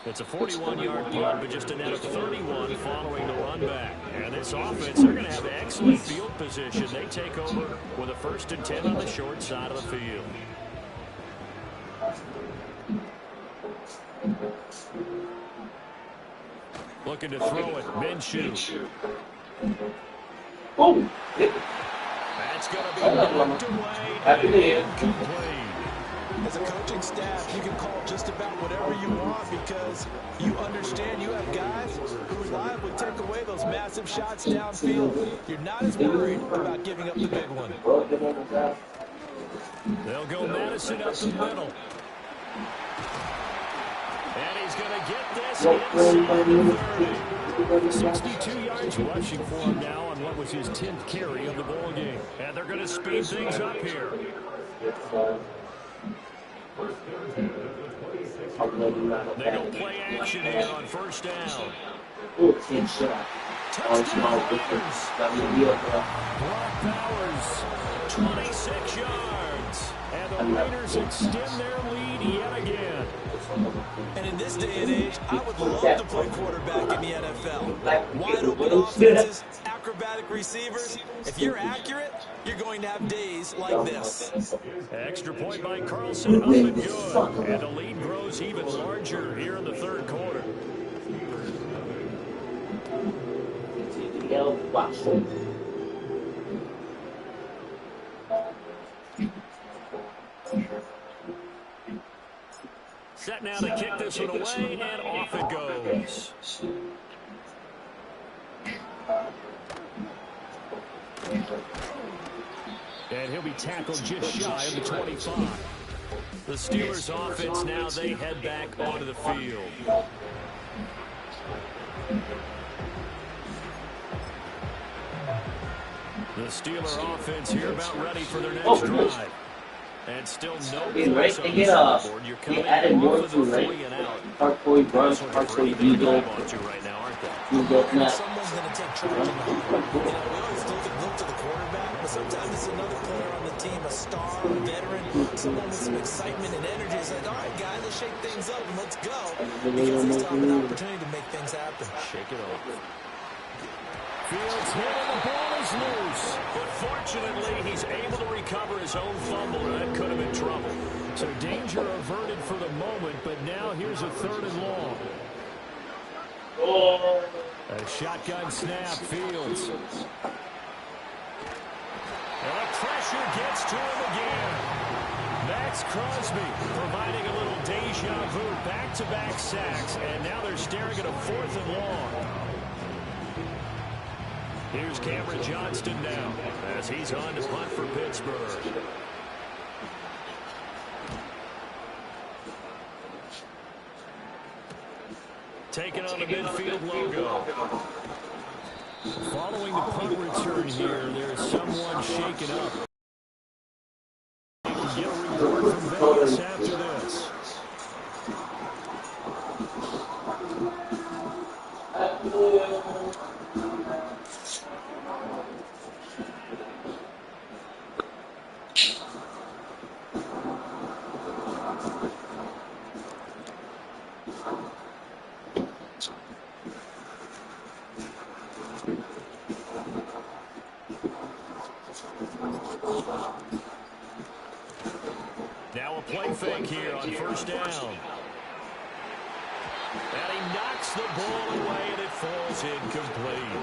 Speaker 1: It's a 41-yard punt, but just a net of 31 following the run back. And this offense, they're going to have excellent field position. They take over with a 1st and 10 on the short side of the field. Looking to throw it. Minshew.
Speaker 4: Oh!
Speaker 1: That's going to be knocked away and incomplete.
Speaker 2: As a coaching staff, you can call just about whatever you want because you understand you have guys who reliably take away those massive shots downfield. You're not as worried about giving up the big one.
Speaker 1: They'll go Madison up the middle. And he's going to get this inside the 30. 62 yards rushing for him now on what was his 10th carry of the ball game. And they're going to speed things up here. They go play action here on 1st down. Touchdown Raiders. Brock Bowers, 26 yards. And the Raiders extend their lead yet again.
Speaker 2: And in this day and age, I would love to play quarterback in the NFL. Wide open offenses, acrobatic receivers. If you're accurate, you're going to have days like this.
Speaker 1: Extra point by Carlson, up and good. And the lead grows even larger here in the 3rd quarter. Set now to kick this one away, and off it goes. And he'll be tackled just shy of the 25. The Steelers' offense now, they head back onto the field. The Steeler offense here about ready for their next drive. And still no points on the scoreboard. You're coming off of the 3 and out.
Speaker 4: Hardcore runs, hardcore judo.
Speaker 1: Right now, aren't they?
Speaker 2: Someone's going to take charge in the huddle. We always look to the quarterback, but sometimes it's another player on the team, a star, a veteran, someone with some excitement and energy. It's like, all right, guys, let's shake things up and let's go. Because they still have an opportunity to make things happen.
Speaker 1: Shake it off. Fields hit and the ball is loose. But fortunately, he's able to recover his own fumble, and that could have been trouble. So danger averted for the moment, but now here's a 3rd and long. A shotgun snap, Fields. And the pressure gets to him again. Max Crosby providing a little deja vu, back-to-back sacks, and now they're staring at a 4th and long. Here's Cameron Johnston now, as he's on to punt for Pittsburgh. Taking on the midfield logo. Following the punt return here, there's someone shaken up. You can get a report from Vegas after this. Now a play fake here on 1st down. And he knocks the ball away, and it falls incomplete.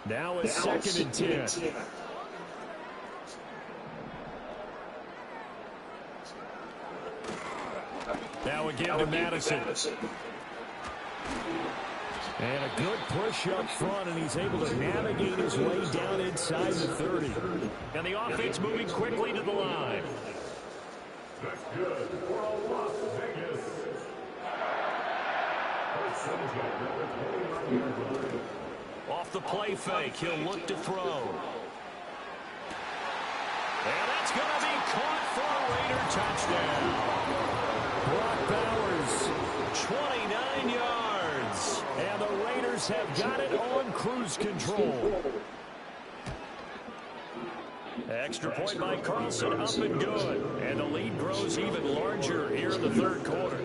Speaker 1: Now it's 2nd and 10. Now again to Madison. And a good push up front, and he's able to navigate his way down inside the 30. And the offense moving quickly to the line. Off the play fake, he'll look to throw. And that's going to be caught for a Raider touchdown. Brock Bowers, 29 yards. And the Raiders have got it on cruise control. Extra point by Carlson, up and good. And the lead grows even larger here in the third quarter.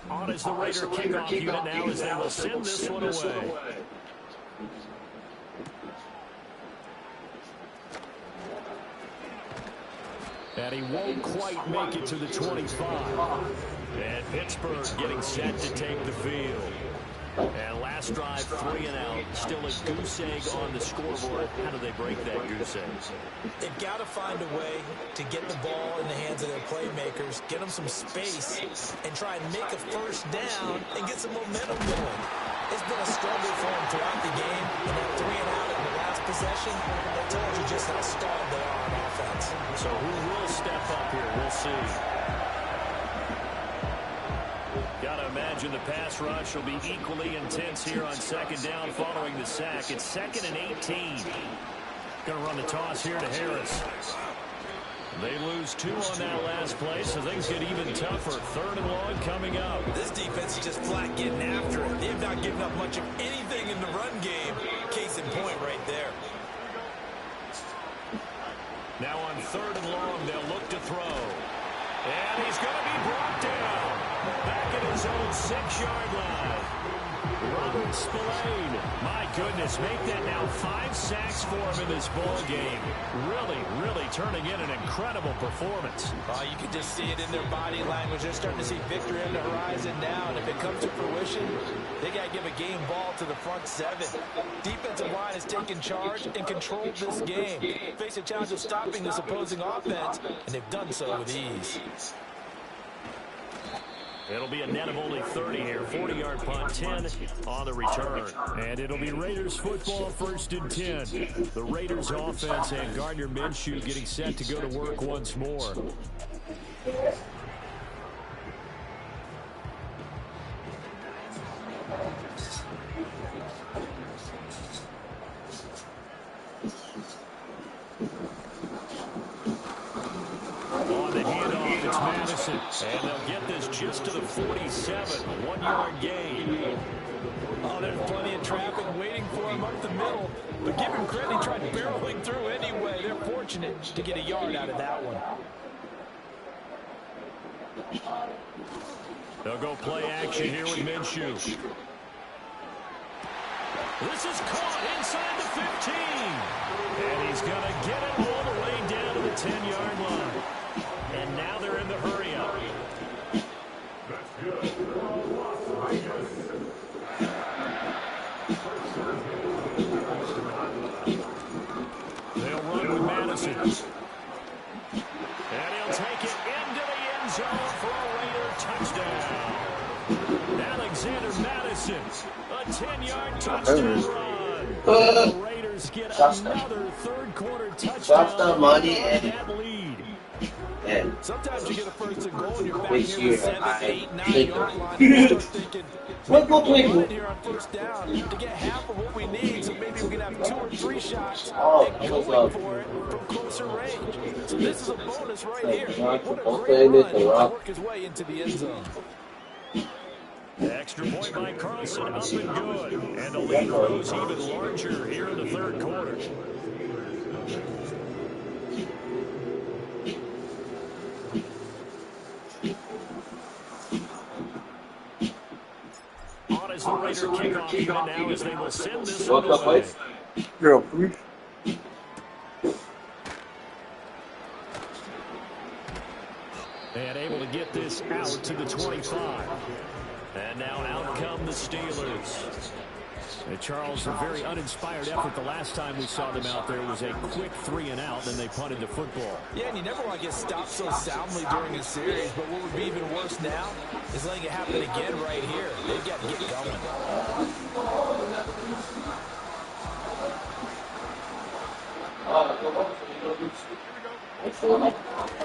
Speaker 1: On is the Raider kickoff unit now as they will send this one away. And he won't quite make it to the 25. And Pittsburgh getting set to take the field. And last drive, 3 and out. Still a goose egg on the scoreboard. How do they break that goose egg?
Speaker 2: They've got to find a way to get the ball in the hands of their playmakers, get them some space, and try and make a first down and get some momentum going. It's been a struggle for them throughout the game, and that 3 and out in the last possession, that tells you just how stalled they are on offense.
Speaker 1: So who will step up here? We'll see. Got to imagine the pass rush will be equally intense here on second down following the sack. It's 2nd and 18. Going to run the toss here to Harris. They lose 2 on that last play, so things get even tougher. 3rd and long coming up.
Speaker 2: This defense is just flat getting after it. They've not given up much of anything in the run game. Case in point right there.
Speaker 1: Now on 3rd and long, they'll look to throw. And he's going to be brought down. Back at his own 6-yard line. Robert Spillane. My goodness, make that now 5 sacks for him in this ball game. Really turning in an incredible performance.
Speaker 3: You can just see it in their body language. They're starting to see victory on the horizon now. And if it comes to fruition, they got to give a game ball to the front 7. Defensive line has taken charge and controlled this game. Face a challenge of stopping this opposing offense, and they've done so with ease.
Speaker 1: It'll be a net of only 30 here. 40-yard punt, 10 on the return. And it'll be Raiders football, 1st and 10. The Raiders offense and Gardner Minshew getting set to go to work once more. On the handoff, it's Madison. And they'll get this just to the 47. A 1-yard gain.
Speaker 3: Oh, there's plenty of traffic waiting for him up the middle. But give him credit, he tried barreling through anyway. They're fortunate to get a yard out of that one.
Speaker 1: They'll go play action here with Minshew. This is caught inside the 15. And he's going to get it all the way down to the 10-yard line. And now they're in the hurry-up. They'll run with Madison. And he'll take it into the end zone for a Raider touchdown. Alexander Madison, a 10-yard touchdown run. The Raiders get another third-quarter touchdown on that lead.
Speaker 4: And
Speaker 3: Sometimes you get a first and goal and you're back
Speaker 4: this
Speaker 3: near the
Speaker 4: year
Speaker 3: 7,
Speaker 4: I
Speaker 3: 8, 9
Speaker 4: think
Speaker 3: yard line. You start thinking,
Speaker 4: what go
Speaker 3: maybe we'll
Speaker 4: Twinkle?
Speaker 3: here on first down to get half of what we need, so maybe we can have 2 or 3 shots
Speaker 4: Oh,
Speaker 3: and
Speaker 4: what's
Speaker 3: going
Speaker 4: up?
Speaker 3: for it from closer range. So this is a bonus right here.
Speaker 4: Rock,
Speaker 3: What a
Speaker 4: don't
Speaker 3: great
Speaker 4: say this,
Speaker 3: run to
Speaker 4: Rock.
Speaker 3: work his way into the end zone.
Speaker 1: Extra point by Carlson, up and good. And the lead grows even larger here in the third quarter. On as the Raider kickoff unit now as they will send this one
Speaker 4: What's up,
Speaker 1: away.
Speaker 4: boys? Girl, please.
Speaker 1: And able to get this out to the 25. And now out come the Steelers. Charles, a very uninspired effort the last time we saw them out there. It was a quick 3-and-out, then they punted the football.
Speaker 2: Yeah, and you never want to get stopped so soundly during a series, but what would be even worse now is letting it happen again right here. They've got to get going.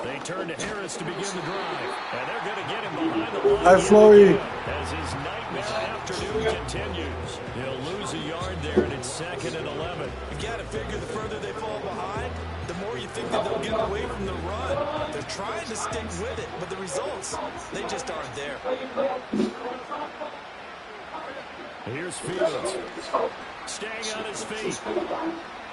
Speaker 1: They turn to Harris to begin the drive, and they're going to get him behind the line.
Speaker 5: Hi, Flory.
Speaker 1: As his nightmare afternoon continues. He'll lose a yard there, and it's 2nd and 11.
Speaker 2: You got to figure the further they fall behind, the more you think that they'll get away from the run. They're trying to stick with it, but the results, they just aren't there.
Speaker 1: Here's Fields. Staying on his feet.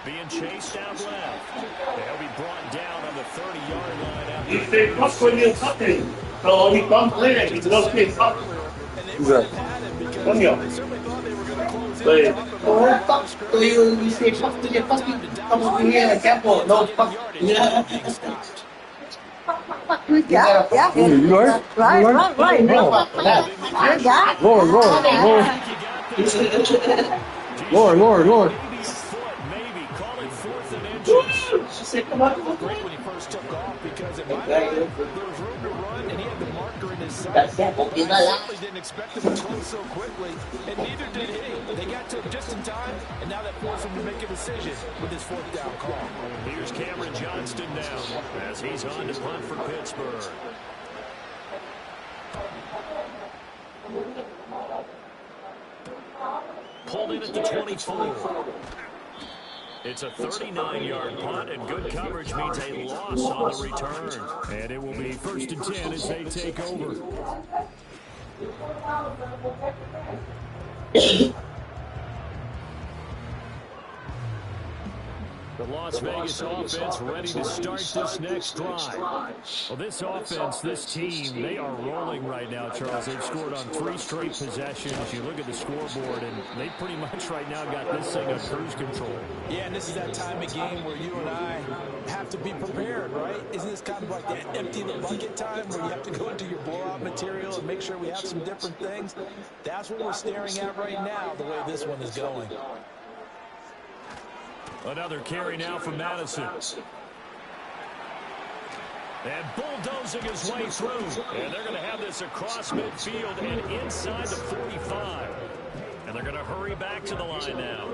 Speaker 1: Being chased out left. They'll be brought down on the 30-yard line after.
Speaker 4: If they cut when you're cutting, so he can't play it. He doesn't get cut. Come here. Wait. Oh, fuck. So you say fuck to the fucking. Come over here, careful. No, fuck. Yeah.
Speaker 5: Yeah. You are?
Speaker 6: Right.
Speaker 5: Lord.
Speaker 4: She said, come on.
Speaker 3: Great when he first took off because in my mind, there was room to run and he had the marker in his side. I certainly didn't expect him to close so quickly, and neither did he. They got to him just in time, and now that forced him to make a decision with his 4th down call.
Speaker 1: Here's Cameron Johnston now as he's on to punt for Pittsburgh. Pulled in at the 24. It's a 39-yard punt, and good coverage means a loss on the return. And it will be 1st and 10 as they take over. The Las Vegas offense ready to start this next drive. Well, this offense, this team, they are rolling right now, Charles. They've scored on 3 straight possessions. You look at the scoreboard, and they pretty much right now got this thing on cruise control.
Speaker 2: Yeah, and this is that time of game where you and I have to be prepared, right? Isn't this kind of like that empty the bucket time where you have to go into your blowout material and make sure we have some different things? That's what we're staring at right now, the way this one is going.
Speaker 1: Another carry now from Madison. And bulldozing his way through. And they're going to have this across midfield and inside the 45. And they're going to hurry back to the line now.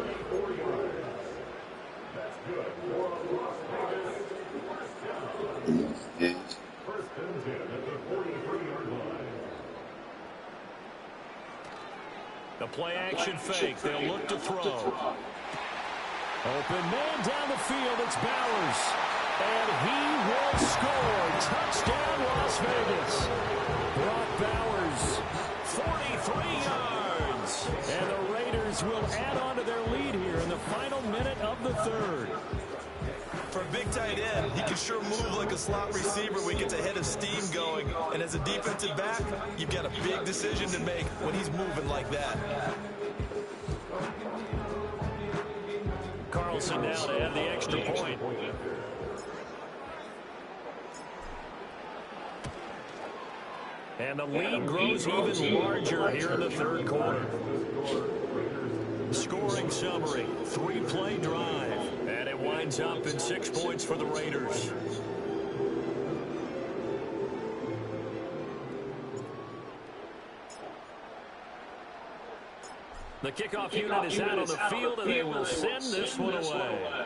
Speaker 1: The play action fake. They'll look to throw. Open man down the field. It's Bowers. And he will score. Touchdown, Las Vegas. Brock Bowers, 43 yards. And the Raiders will add on to their lead here in the final minute of the 3rd.
Speaker 2: For a big tight end, he can sure move like a slot receiver when he gets a head of steam going. And as a defensive back, you've got a big decision to make when he's moving like that.
Speaker 1: Carlson now to add the extra point. And the lead grows even larger here in the 3rd quarter. Scoring summary, 3-play drive. And it winds up in 6 points for the Raiders. The kickoff unit is out on the field, and they will send this one away.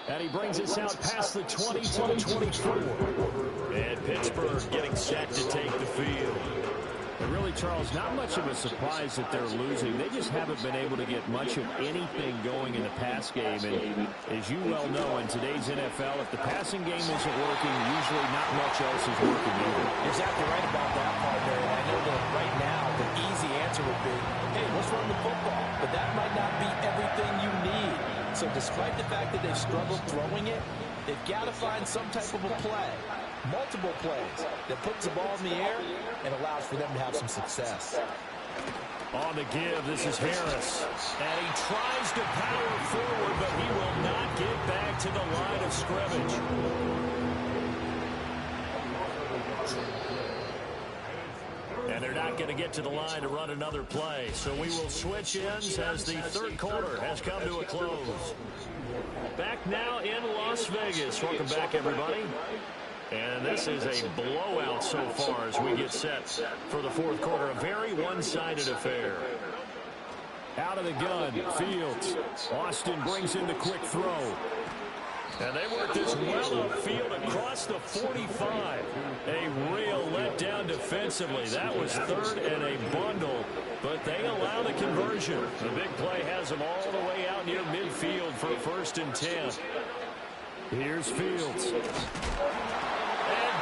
Speaker 1: And he brings us out past the 20 to the 24. And Pittsburgh getting set to take the field. And really, Charles, not much of a surprise that they're losing. They just haven't been able to get much of anything going in the pass game. And as you well know, in today's NFL, if the passing game isn't working, usually not much else is working either.
Speaker 2: You're exactly right about that part there. And I know that right now, the easy answer would be, hey, let's run the football. But that might not be everything you need. So despite the fact that they've struggled throwing it, they've got to find some type of a play, multiple plays, that puts the ball in the air and allows for them to have some success.
Speaker 1: On the give, this is Harris. And he tries to power forward, but he will not get back to the line of scrimmage. not going to get to the line to run another play. So we will switch ends as the third quarter has come to a close. Back now in Las Vegas. Welcome back, everybody. And this is a blowout so far as we get set for the fourth quarter. A very one-sided affair.
Speaker 3: Out of the gun, Fields. Austin brings in the quick throw.
Speaker 1: And they work this well upfield across the 45. A real letdown defensively. That was third and a bundle, but they allow the conversion. The big play has them all the way out near midfield for 1st and 10.
Speaker 3: Here's Fields.
Speaker 1: And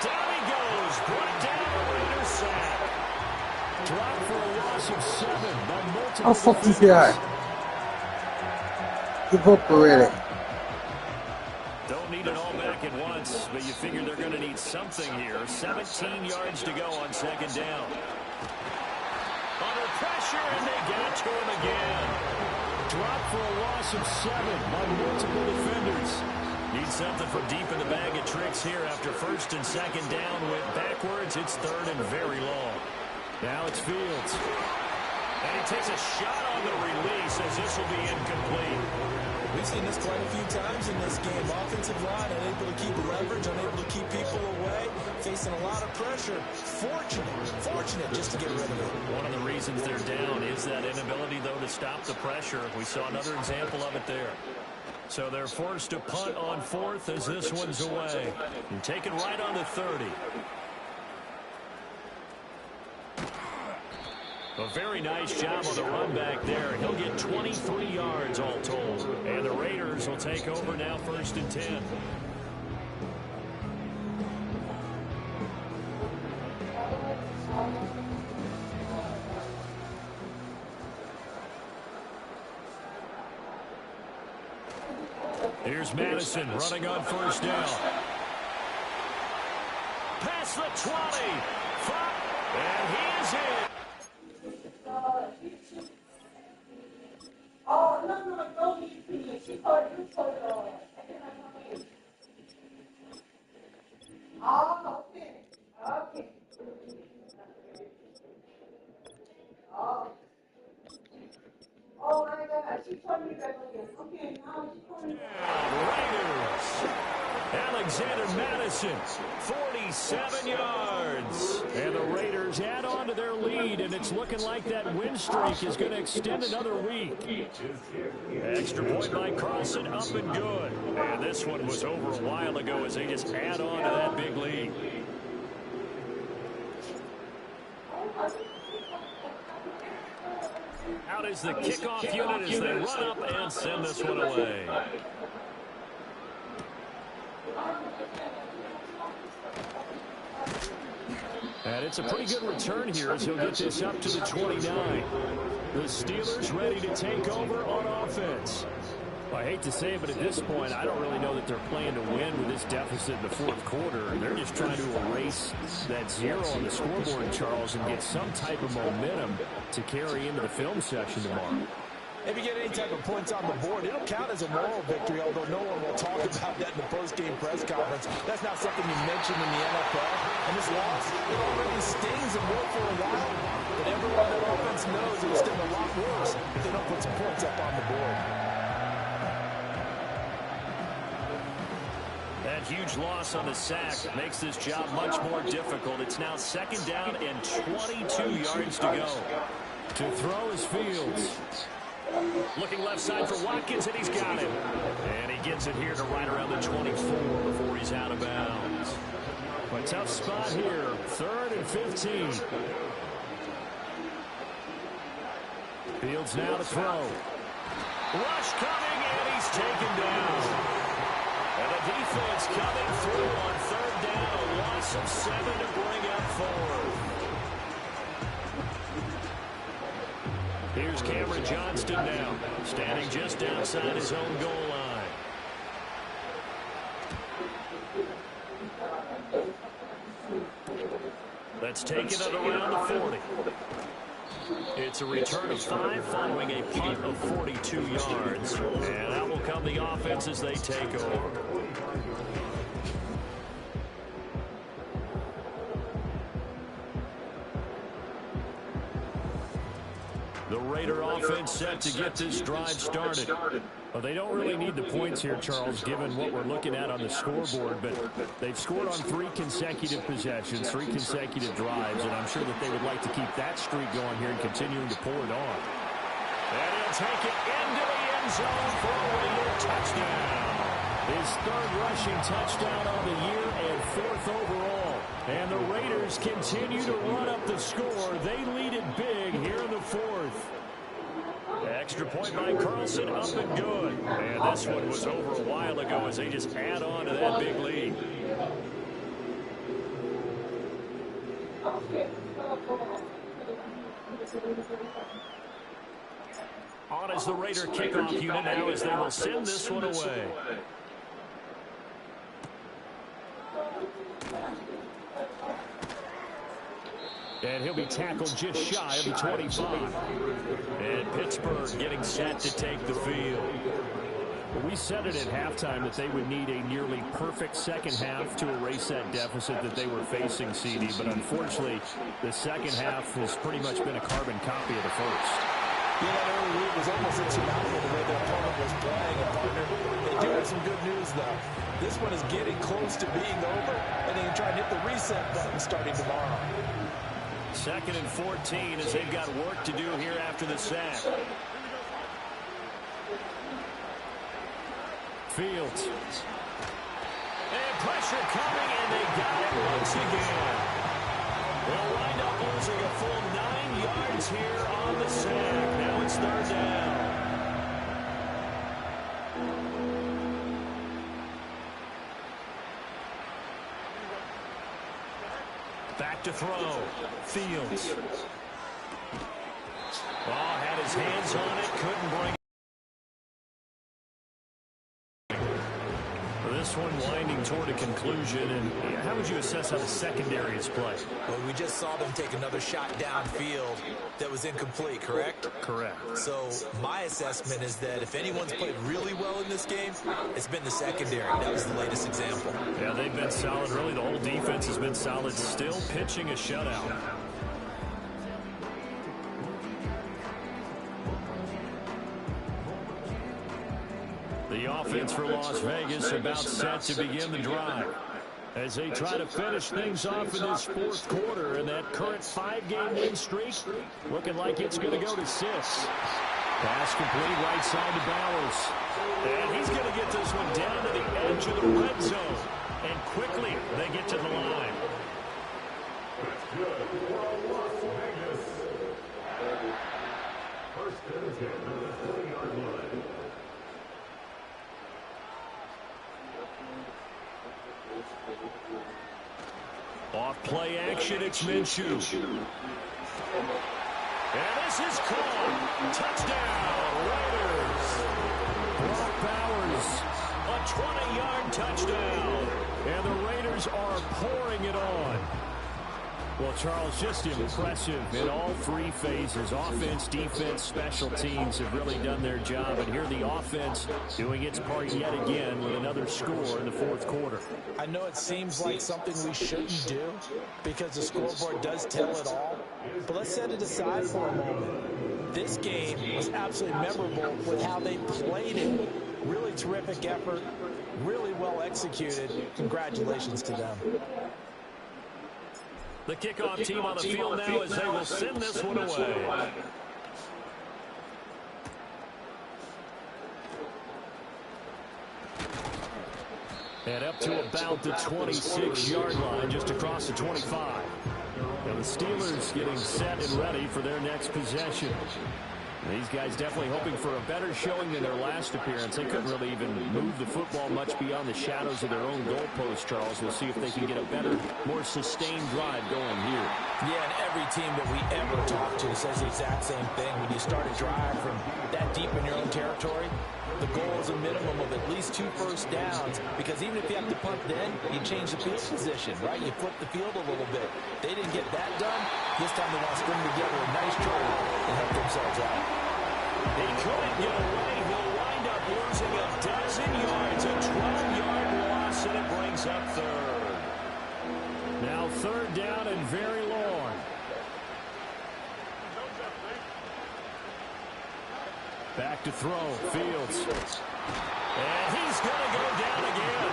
Speaker 1: down he goes. Brought down the Raiders sack.
Speaker 3: Dropped for a loss of 7 by multiple.
Speaker 5: How fuck is that? Give up already.
Speaker 1: Don't need it all back at once, but you figure they're going to need something here. 17 yards to go on 2nd down. Under pressure, and they get it to him again.
Speaker 3: Dropped for a loss of 7 by multiple defenders.
Speaker 1: Need something from deep in the bag of tricks here after 1st and 2nd down. Went backwards. It's 3rd and very long.
Speaker 3: Now it's Fields.
Speaker 1: And he takes a shot on the release as this will be incomplete.
Speaker 2: We've seen this quite a few times in this game. Offensive line unable to keep leverage, unable to keep people away, facing a lot of pressure. Fortunate just to get rid of it.
Speaker 1: One of the reasons they're down is that inability, though, to stop the pressure. We saw another example of it there. So they're forced to punt on 4th as this one's away. And taken right on the 30. A very nice job on the run back there. He'll get 23 yards all told. And the Raiders will take over now 1st and 10. Here's Madison running on 1st down. Past the 20. And he is in.
Speaker 6: Oh, no, don't be pleased. She called you for Oh, okay. Okay. Oh, my God. She told me that again. Okay, now she told me.
Speaker 1: Raiders. Alexander Madison, 47 yards. And the Raiders add on to their lead, and it's looking like that win streak is going to extend another week. Extra point by Carlson, up and good. And this one was over a while ago as they just add on to that big lead. Out is the kickoff unit as they run up and send this one away. And it's a pretty good return here as he'll get this up to the 29. The Steelers ready to take over on offense.
Speaker 3: Well, I hate to say it, but at this point, I don't really know that they're playing to win with this deficit in the fourth quarter. They're just trying to erase that 0 on the scoreboard, Charles, and get some type of momentum to carry into the film section tomorrow.
Speaker 2: If you get any type of points on the board, it'll count as a moral victory, although no one will talk about that in the post-game press conference. That's not something you mention in the NFL. And this loss, it already stings and will for a while. But everyone on offense knows it'll sting a lot worse if they don't put some points up on the board.
Speaker 1: That huge loss on the sack makes this job much more difficult. It's now 2nd down and 22 yards to go.
Speaker 3: To throw is Fields.
Speaker 1: Looking left side for Watkins, and he's got it. And he gets it here to right around the 24 before he's out of bounds.
Speaker 3: A tough spot here. 3rd and 15. Fields now to throw.
Speaker 1: Rush coming, and he's taken down. And the defense coming through on 3rd down. A loss of 7 to bring up 4th. Here's Cameron Johnston now, standing just outside his own goal line. That's taken it around the 40. It's a return of 5 following a punt of 42 yards. And out will come the offense as they take over. The Raider offense set to get this drive started. Well, they don't really need the points here, Charles, given what we're looking at on the scoreboard, but they've scored on 3 consecutive possessions, 3 consecutive drives, and I'm sure that they would like to keep that streak going here and continuing to pour it on. And he'll take it into the end zone for a Raider touchdown. His 3rd rushing touchdown on the year and 4th overall. And the Raiders continue to run up the score. They lead it big here in the 4th. Extra point by Carlson, up and good. And this one was over a while ago as they just add on to that big lead. On as the Raider kickoff unit now as they will send this one away. And he'll be tackled just shy of the 25. And Pittsburgh getting set to take the field. We said it at halftime that they would need a nearly perfect second half to erase that deficit that they were facing, CD. But unfortunately, the second half has pretty much been a carbon copy of the first.
Speaker 3: Yeah, that early lead was almost insurmountable the way their opponent was playing. And partner, they do have some good news, though. This one is getting close to being over, and they can try and hit the reset button starting tomorrow.
Speaker 1: 2nd and 14 as they've got work to do here after the sack. Fields. And pressure coming, and they got it once again. They'll wind up losing a full 9 yards here on the sack. Now it's 3rd down. Back to throw. Fields. Oh, had his hands on it. Couldn't bring it. This one winding toward a conclusion. And how would you assess how the secondary is played?
Speaker 2: Well, we just saw them take another shot downfield that was incomplete, correct?
Speaker 1: Correct.
Speaker 2: So my assessment is that if anyone's played really well in this game, it's been the secondary. That was the latest example.
Speaker 1: Yeah, they've been solid. Really, the whole defense has been solid. Still pitching a shutout. The offense for Las Vegas about set to begin the drive as they try to finish things off in this 4th quarter. And that current 5-game win streak looking like it's going to go to 6. Pass complete right side to Bowers. And he's going to get this one down to the edge of the red zone. And quickly they get to the line. Off play action, it's Minshew. And this is caught. Touchdown, Raiders. Brock Bowers, a 20-yard touchdown. And the Raiders are pouring it on. Well, Charles, just impressive in all 3 phases. Offense, defense, special teams have really done their job. And here the offense doing its part yet again with another score in the 4th quarter.
Speaker 3: I know it seems like something we shouldn't do because the scoreboard does tell it all. But let's set it aside for a moment. This game was absolutely memorable with how they played it. Really terrific effort, really well executed. Congratulations to them.
Speaker 1: The kickoff team on the field now as they will send this one away. And up to about the 26-yard line, just across the 25. And the Steelers getting set and ready for their next possession. These guys definitely hoping for a better showing than their last appearance. They couldn't really even move the football much beyond the shadows of their own goalpost, Charles. We'll see if they can get a better, more sustained drive going here.
Speaker 3: Yeah, and every team that we ever talk to says the exact same thing. When you start a drive from that deep in your own territory, the goal is a minimum of at least 2 first downs, because even if you have to punt then, you change the field position, right? You flip the field a little bit. They didn't get that done. This time they want to string together a nice drive and help themselves out.
Speaker 1: He couldn't get away. He'll wind up losing a dozen yards, a 12-yard loss, and it brings up 3rd. Now 3rd down and very long. Back to throw. Fields. And he's going to go down again.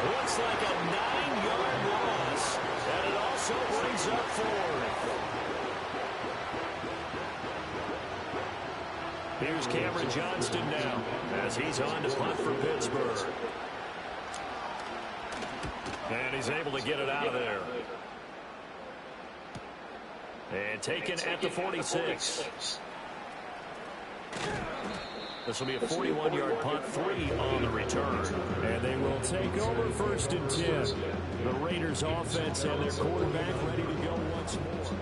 Speaker 1: Looks like a 9-yard loss. And it also brings up 4th. Here's Cameron Johnston now as he's on to punt for Pittsburgh. And he's able to get it out of there. And taken at the 46. This will be a 41-yard punt, 3 on the return. And they will take over 1st and 10. The Raiders offense and their quarterback ready to go once more.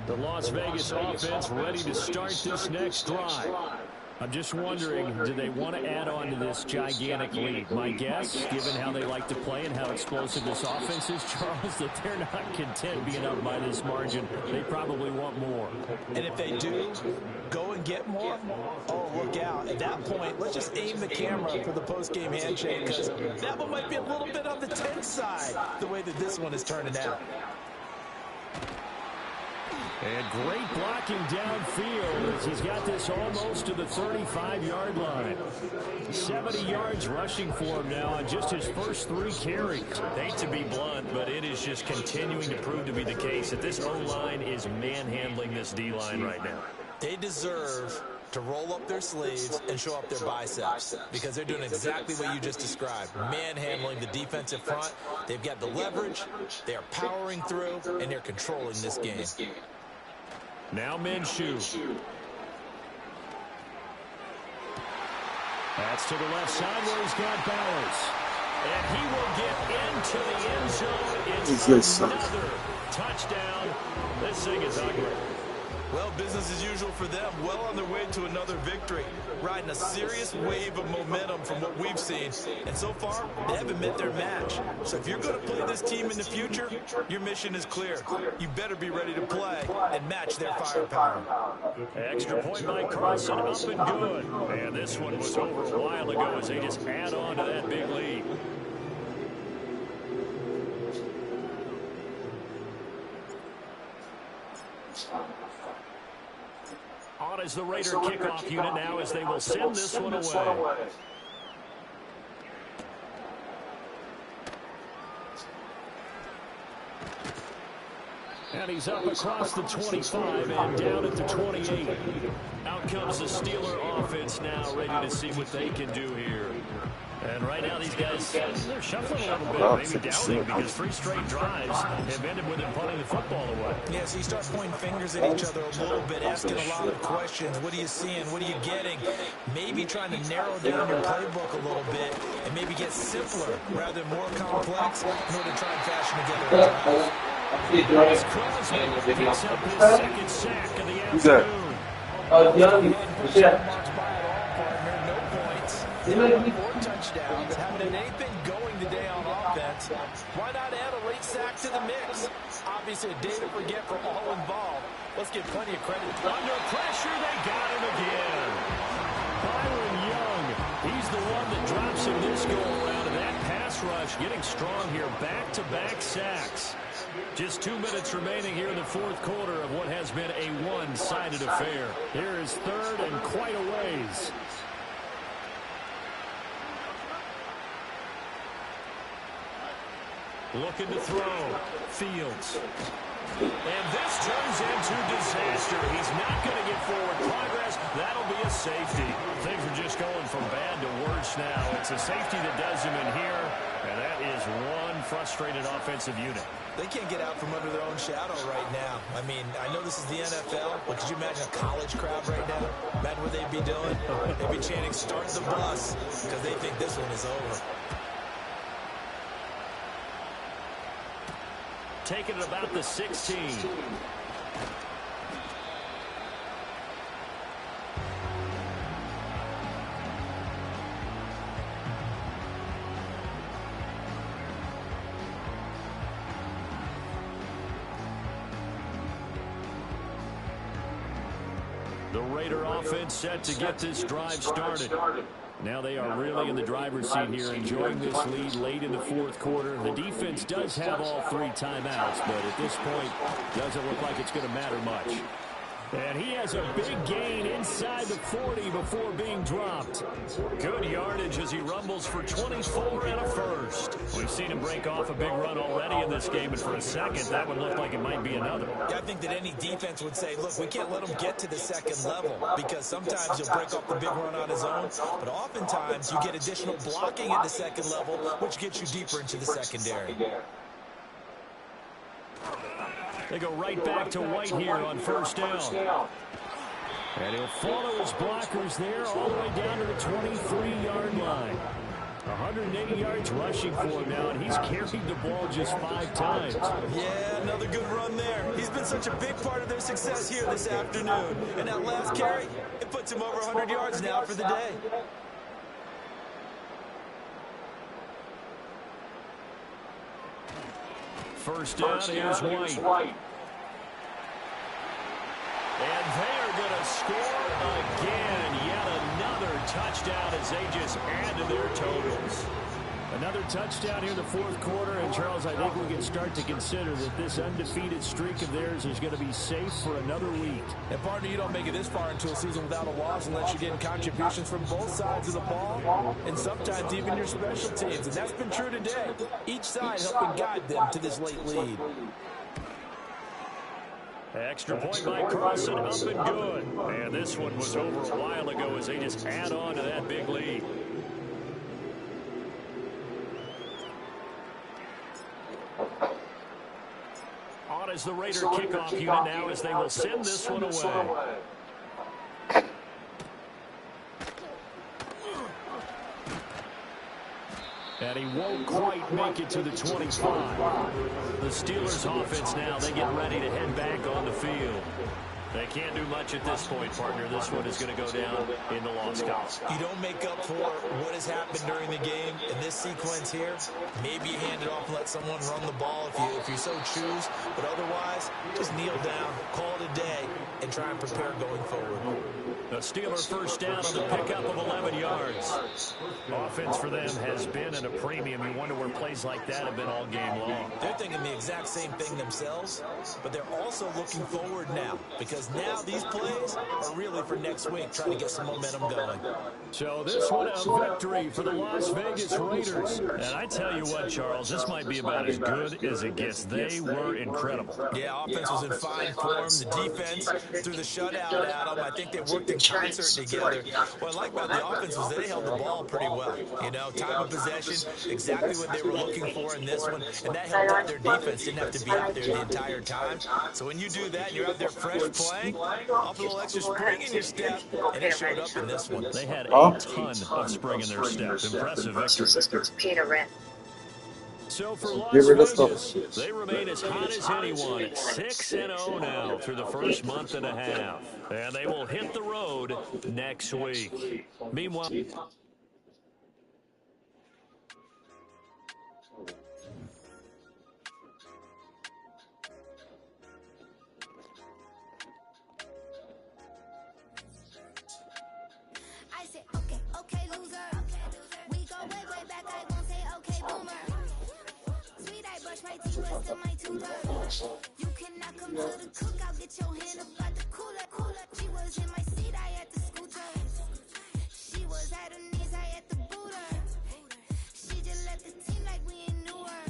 Speaker 1: The Las Vegas offense ready to start this next drive. I'm just wondering, do they want to add on to this gigantic lead? My guess, given how they like to play and how explosive this offense is, Charles, that they're not content being up by this margin. They probably want more.
Speaker 2: And if they do go and get more, oh, look out. At that point, let's just aim the camera for the post-game handshake, because that one might be a little bit on the tense side, the way that this one is turning out.
Speaker 1: And great blocking downfield as he's got this almost to the 35-yard line. 70 yards rushing for him now on just his first 3 carries. Hate to be blunt, but it is just continuing to prove to be the case that this O-line is manhandling this D-line right now.
Speaker 2: They deserve to roll up their sleeves and show up their biceps, because they're doing exactly what you just described, manhandling the defensive front. They've got the leverage, they're powering through, and they're controlling this game.
Speaker 1: Now Minshew. That's to the left side where he's got Bowers. And he will get into the end zone. It's another touchdown. This thing is ugly.
Speaker 2: Well, business as usual for them. Well on their way to another victory. Riding a serious wave of momentum from what we've seen. And so far, they haven't met their match. So if you're going to play this team in the future, your mission is clear. You better be ready to play and match their firepower.
Speaker 1: Extra point by Carson, up and good. And this one was over a while ago as they just add on to that big lead. On is the Raider kickoff unit now as they will send this one away. And he's up across the 25 and down at the 28. Out comes the Steeler offense now, ready to see what they can do here. And right now these guys, they're shuffling a little bit, maybe doubting, because 3 straight drives have ended with them punting the football away.
Speaker 2: Yeah, so you start pointing fingers at each other a little bit, asking a lot of questions. What are you seeing? What are you getting? Maybe trying to narrow down your playbook a little bit and maybe get simpler rather than more complex in order to try and fashion together a drive.
Speaker 1: Crosby picks up his second sack of the afternoon.
Speaker 2: More touchdowns, haven't had anything going today on offense. Why not add a late sack to the mix? Obviously a day to forget for all involved. Let's give plenty of credit.
Speaker 1: Under pressure, they got him again. Byron Young, he's the one that drops him this go-around, and that pass rush getting strong here. Back-to-back sacks. Just 2 minutes remaining here in the 4th quarter of what has been a one-sided affair. Here is 3rd and quite a ways. Looking to throw. Fields. And this turns into disaster. He's not going to get forward progress. That'll be a safety. Things are just going from bad to worse now. It's a safety that does him in here, and that is one frustrated offensive unit.
Speaker 2: They can't get out from under their own shadow right now. I mean, I know this is the NFL, but could you imagine a college crowd right now? Imagine what they'd be doing. They'd be chanting, "Start the bus," because they think this one is over.
Speaker 1: Taking it about the 16. The Raider offense set to get this drive started. Now they are really in the driver's seat here, enjoying this lead late in the fourth quarter. The defense does have all 3 timeouts, but at this point, doesn't look like it's going to matter much. And he has a big gain inside the 40 before being dropped. Good yardage as he rumbles for 24 and a first. We've seen him break off a big run already in this game, and for a second, that would look like it might be another.
Speaker 2: Yeah, I think that any defense would say, look, we can't let him get to the second level, because sometimes he'll break off the big run on his own, but oftentimes you get additional blocking at the second level, which gets you deeper into the secondary.
Speaker 1: They go right back to White here on first down. And he'll follow his blockers there all the way down to the 23-yard line. 180 yards rushing for him now, and he's carried the ball just 5 times.
Speaker 2: Yeah, another good run there. He's been such a big part of their success here this afternoon. And that last carry, it puts him over 100 yards now for the day.
Speaker 1: First down, here's White. And they're going to score again. Yet another touchdown as they just add to their totals. Another touchdown here in the fourth quarter. And, Charles, I think we can start to consider that this undefeated streak of theirs is going to be safe for another week.
Speaker 3: And, partner, you don't make it this far into a season without a loss unless you're getting contributions from both sides of the ball and sometimes even your special teams. And that's been true today. Each side helping guide them to this late lead.
Speaker 1: Extra point by Carson, up and good. And this one was over a while ago as they just add on to that big lead. On is the Raider kickoff unit now as they will send this one away. And he won't quite make it to the 25. The Steelers offense now, they get ready to head back on the field. They can't do much at this point, partner. This one is going to go down in the lost cause.
Speaker 2: You don't make up for what has happened during the game in this sequence here. Maybe you hand it off and let someone run the ball if you so choose. But otherwise, just kneel down, call it a day, and try and prepare going forward.
Speaker 1: The Steeler first down on the pickup of 11 yards. Offense for them has been at a premium. You wonder where plays like that have been all game long.
Speaker 2: They're thinking the exact same thing themselves, but they're also looking forward now, because now these plays are really for next week, trying to get some momentum going.
Speaker 1: So this one a victory for the Las Vegas Raiders. And I tell you what, Charles, this might be about as good as it gets. They were incredible.
Speaker 2: Yeah, offense was in fine form. The defense threw the shutout at them. I think they worked in concert together. What I like about the offense was they held the ball pretty well. You know, time of possession, exactly what they were looking for in this one, and that helped out their defense. Didn't have to be out there the entire time. So when you do that and you're out there fresh playing, off a little extra spring in your step, and it showed up in this one.
Speaker 1: They had a ton of spring in their step. Impressive victory. So for Las Vegas, they remain as hot as anyone at 6-0 now through the first month and a half. And they will hit the road next week. Meanwhile,
Speaker 7: I say, okay, loser. We go way back. I won't say, okay, boomer. Sweet, I brush my teeth, but still my tooth. You cannot come to the cookout, get your hand up out the cooler. She was in my seat, I had to scooter. She was at her knees, I had to boot her. She just left the team like we ain't knew her.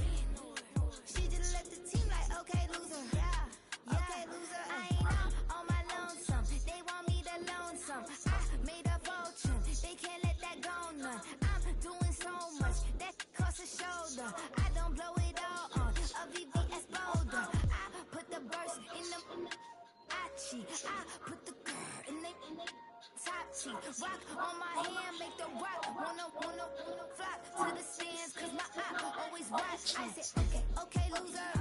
Speaker 7: She just left the team like, okay, loser. Yeah, okay, loser. I ain't on my lonesome. They want me to loan some. I made a fortune. They can't let that go none. I'm doing so much that costs a shoulder. I don't blow it all on a VVS boulder. I put the burst in the Achi. I put the girl in the top cheek. Rock on my hand, make the rock wanna flock to the stands, cause my eye always watching. I said, okay, loser.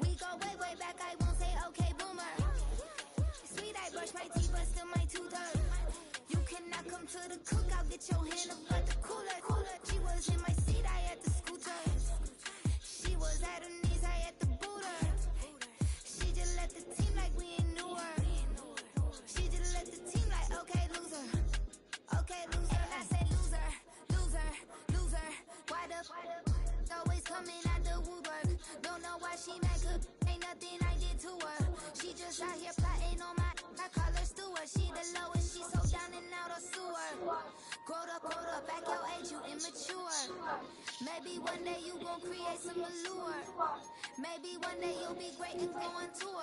Speaker 7: We go way back. I won't say, okay, boomer. Sweet, I brush my teeth, but still my tooth hurt. You cannot come to the cookout, get your hand up out the cooler. She was in my seat, I had to scooter. She was at her knees, I had to boot her. She just left the team like we ain't knew her. She just left the team. Grow up, back your age, you immature. Maybe one day you gon' create some allure. Maybe one day you'll be great and go on tour.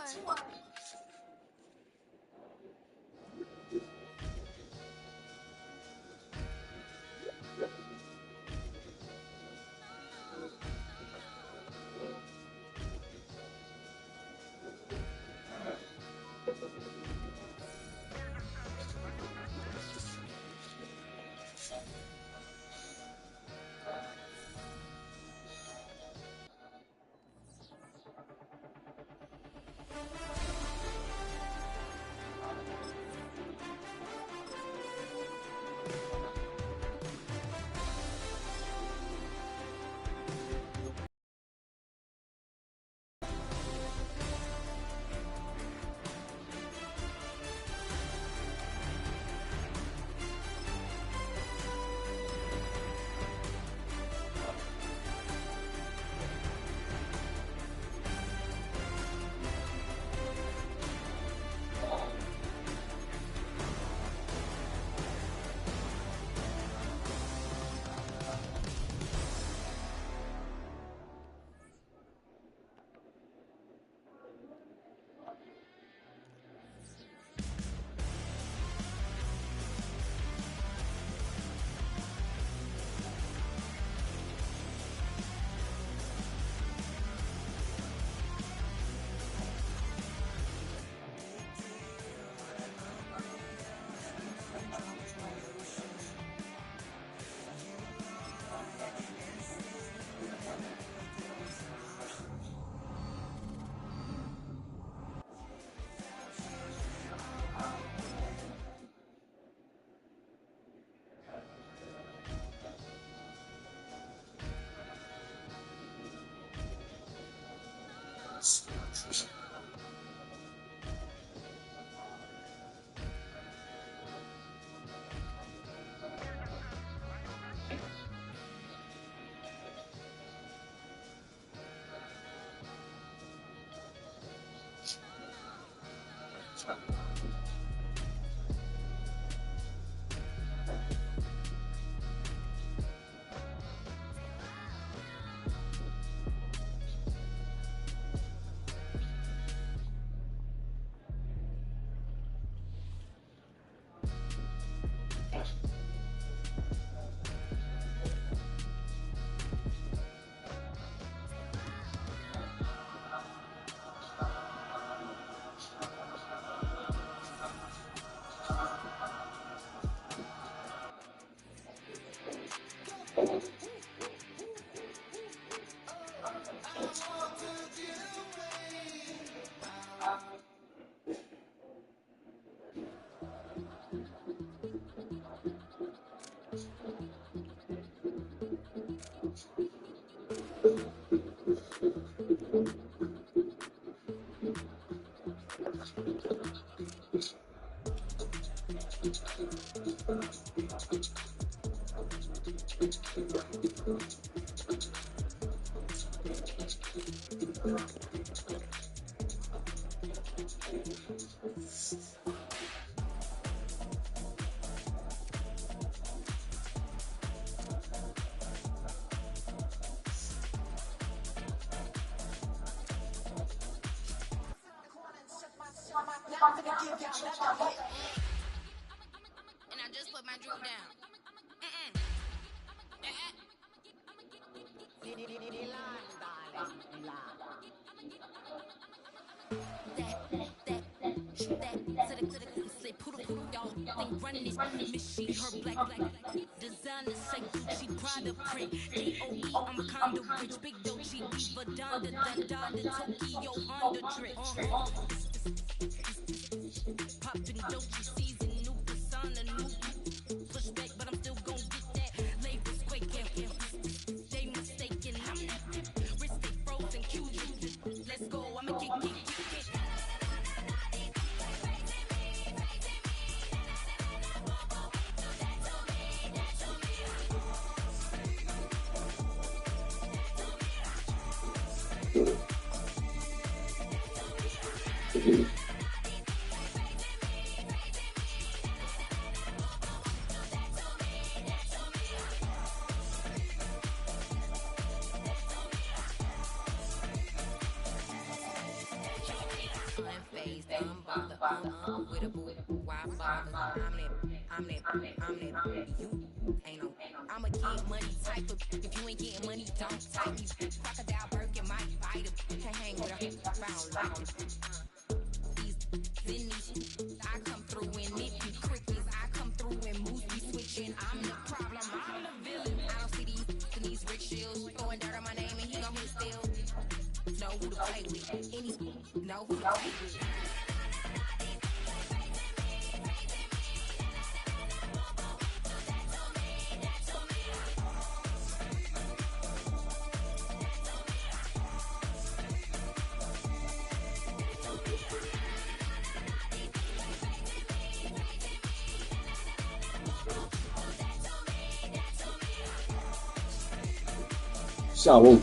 Speaker 7: And I just put my drink down. Running this machine, her black designer say Gucci Prada print. DOE, I'm kinda rich, big Dolce Diva, Donda, Tokyo Honda drip. Poppin' Dolce season, new persona, new pushback, but I'm still gon' get that. Labels quaking, they mistaken. I'm not dip, wrist they frozen, Cuban. Let's go, I'ma kick. days, dumb bother. With a boo, why bother? I'm that, you ain't no. I'm a get money type of. If you ain't getting money, don't type me. Crocodile Birkin might bite him. Can't hang with her if I don't like him. I come through and nip you crickets. I come through and moves be switching. I'm the problem, I'm the villain. I don't see these rich shields throwing dirt on my name and he gon' hit still. Know who to play with. Any know who to play with.
Speaker 5: 下午。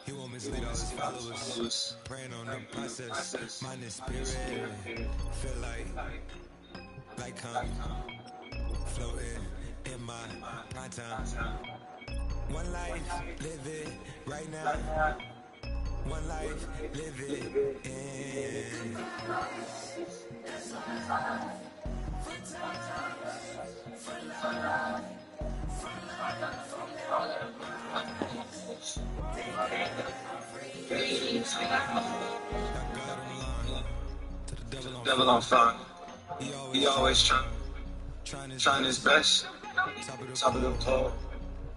Speaker 8: He won't mislead all his followers. Praying on the process. Mind and spirit. Feel like I'm floating in my prime time. One life, live it right now. One life, live it in. Devil on fire. He always trying his best. Top of the pole.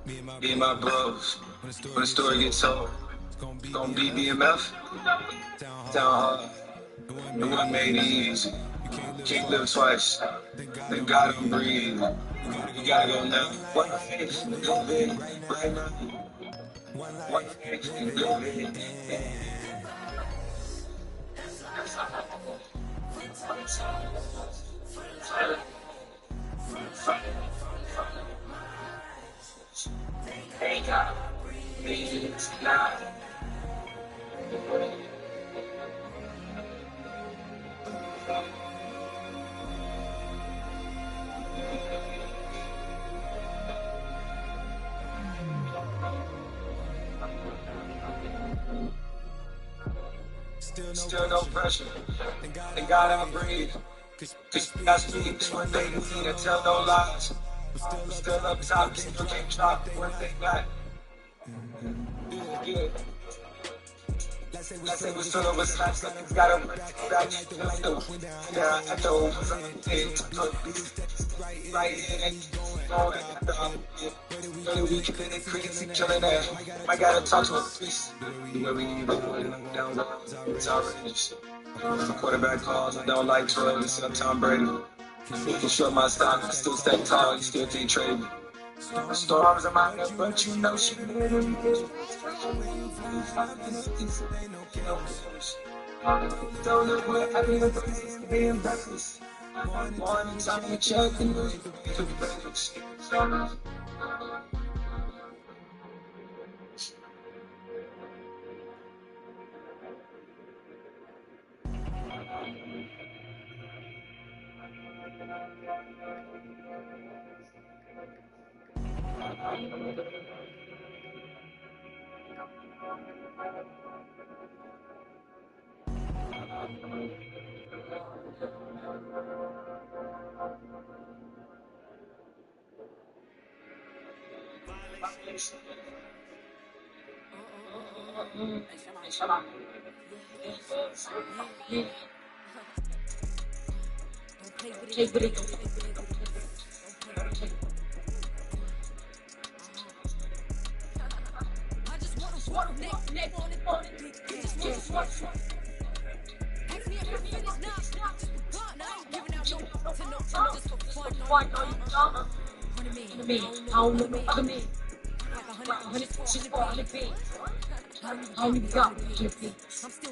Speaker 8: Me and my bros. When the story gets told, it's gonna be BMF. Down hard. The one made it easy. Can't live twice. Thank God I'm breathing. You gotta go now. One life, live it right now. One life, live it. Thank God, breathe now. Still no pressure. Thank God I breathe. Cause that's me. One day to see to tell no lies. I'm still up top, still can't drop one thing back. Yeah. Let's say we're still over slaps, like it's gotta run back. Yeah, I know it was on the day. Right here, and he's going after all the week, and crazy, killing that. I gotta talk to a priest. Where we need to put it down low. It's outrageous. For quarterback calls, I don't like 12, it's up Tom Brady. You can show my style, I still stay tall, you still can't trade me. Storms are mine, but you know she made him. Don't look what I mean, it's being breakfast. Morning time to check and lose the breakfast.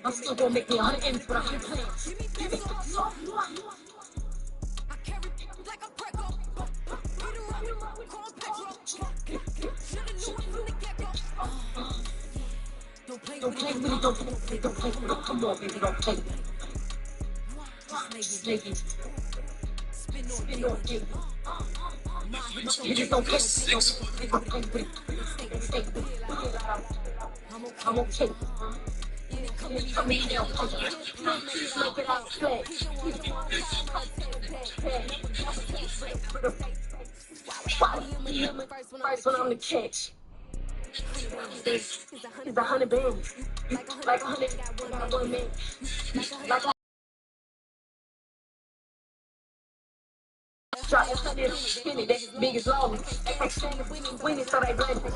Speaker 8: I'm still gonna make me 100 M's, but 100 plans. Don't play with it, don't play with it, don't play with it. Come on, baby, don't play with it. Just make it. Spin on it. Just don't play with it, don't play with it. Stay with it. I'm okay. Come in now, please make it out play. First one on the catch. It's 100 bands. Like 100, got one man. Like drop your 100, spin it, that's big as long. Win it, so they blend it.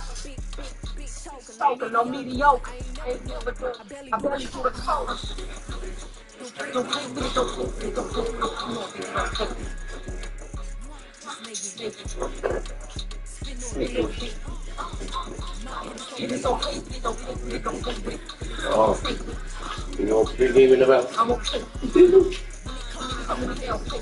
Speaker 8: Talking no mediocre. Ain't never done. I barely do the code. Don't play with it, don't play with it, don't play with it. Come on, baby, don't play with it. Just make it. Spin on it. Don't play with it, don't play with it, don't play with it.
Speaker 4: Oh, you know, big game in the mouth.
Speaker 8: I'm okay. I'm in the okay.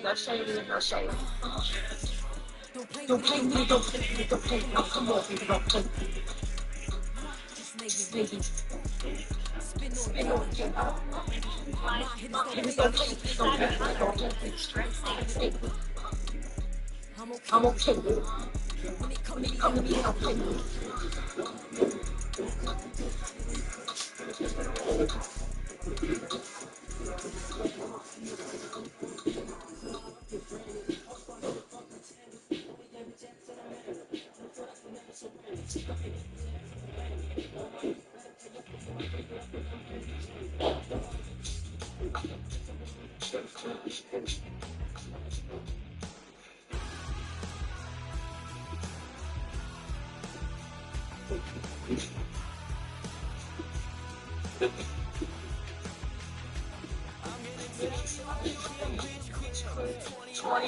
Speaker 8: No shade, no shade. Don't play with it, don't play with it, don't play with it. Come on, baby, don't play with it. Just make it. Spin on it. Don't play with it, don't play with it, don't play with it. I'm okay with it. When it come to me, don't play with it.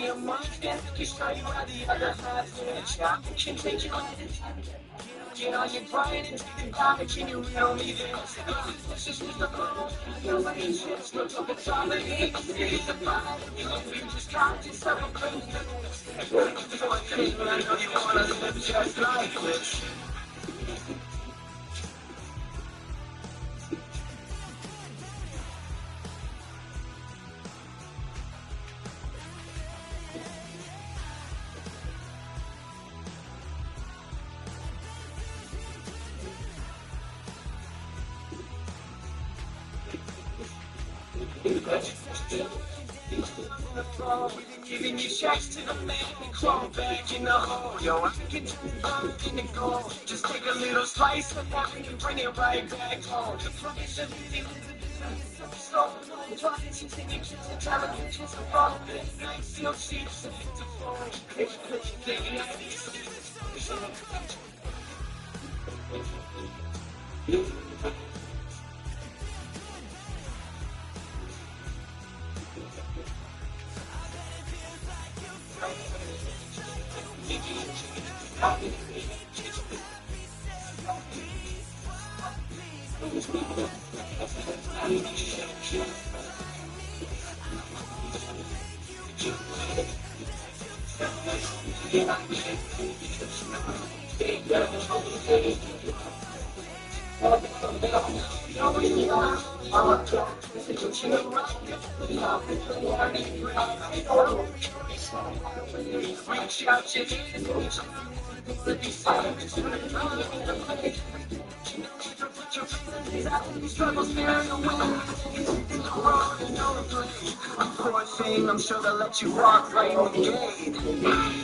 Speaker 8: A month, can show you how the other half is. Can take you out and get on your grind and take the time. Can you real me this? This is the goal. Your relationships look like a solid. It's a vibe. You just can't just celebrate. I know you wanna live just like this. Giving you shots to the man and crawl back in the hole. Yo, I can turn in the goal. Just take a little slice of that and bring it right back home. The fucking shit so trying to think you just television so far. I feel sheets to fall. Poor thing, I'm sure they'll let you walk right in the gate.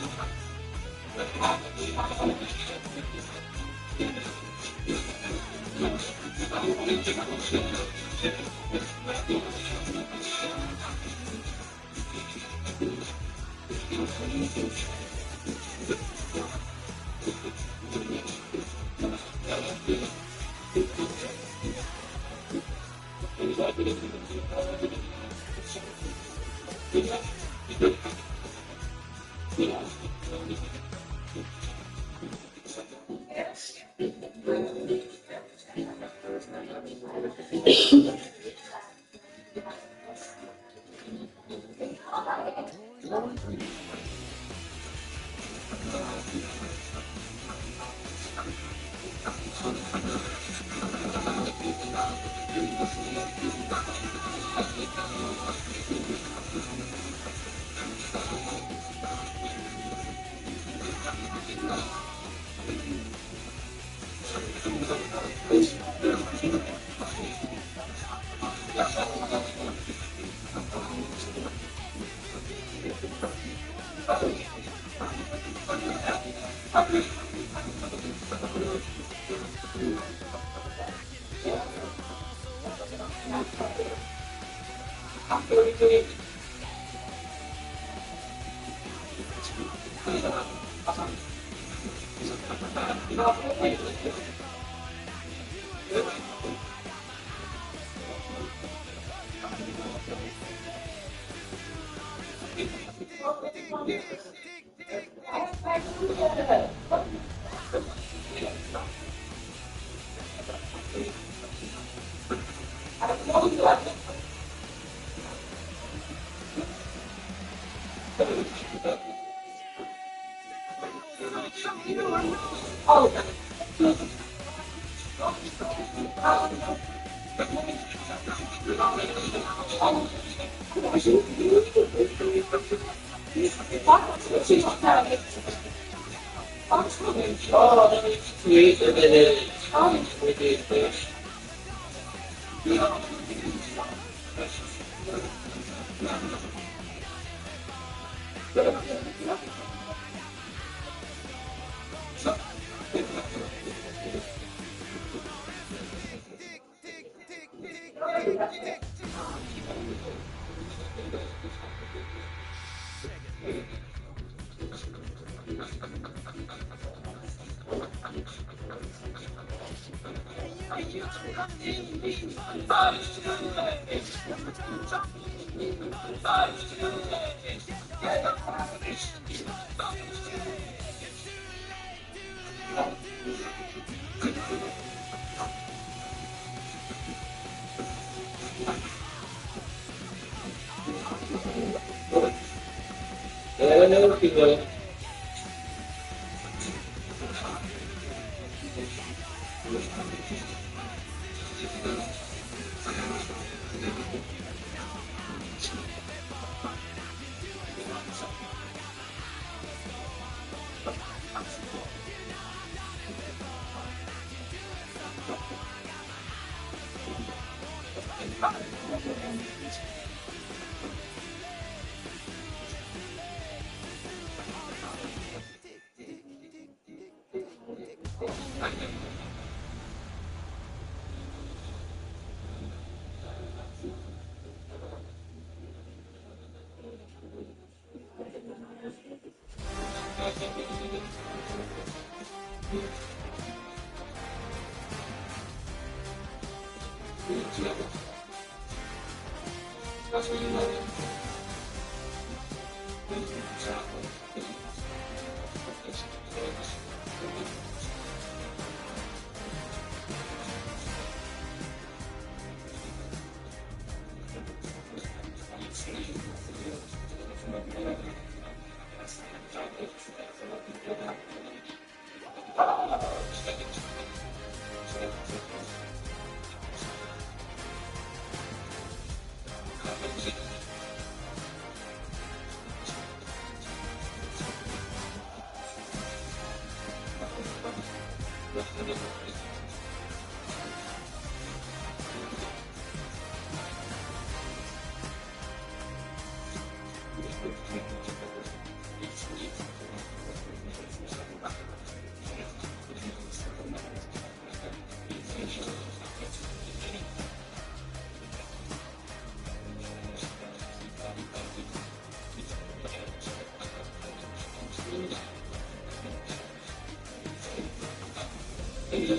Speaker 8: Hey,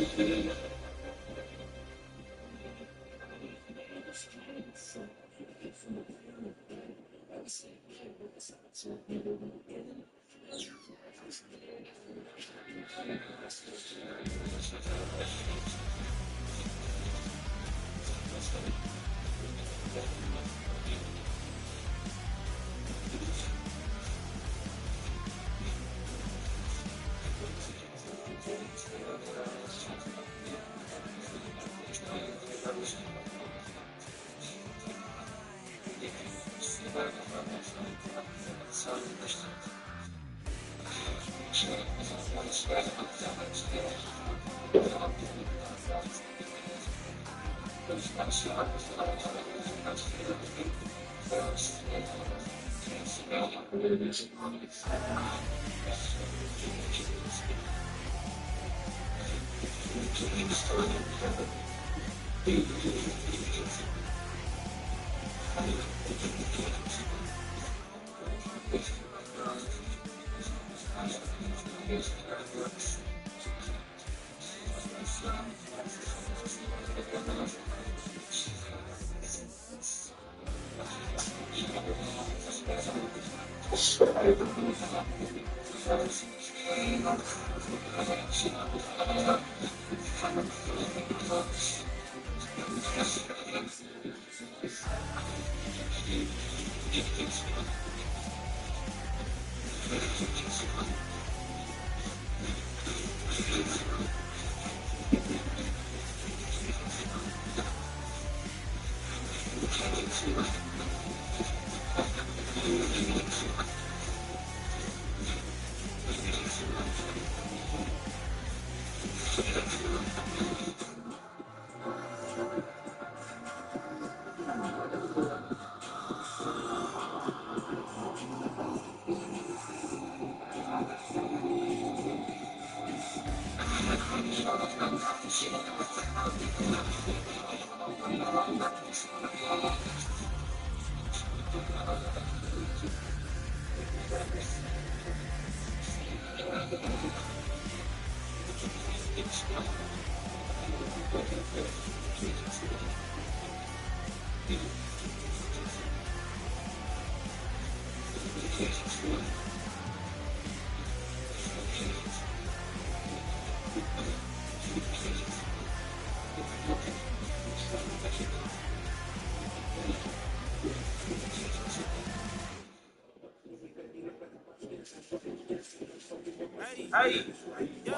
Speaker 8: yo,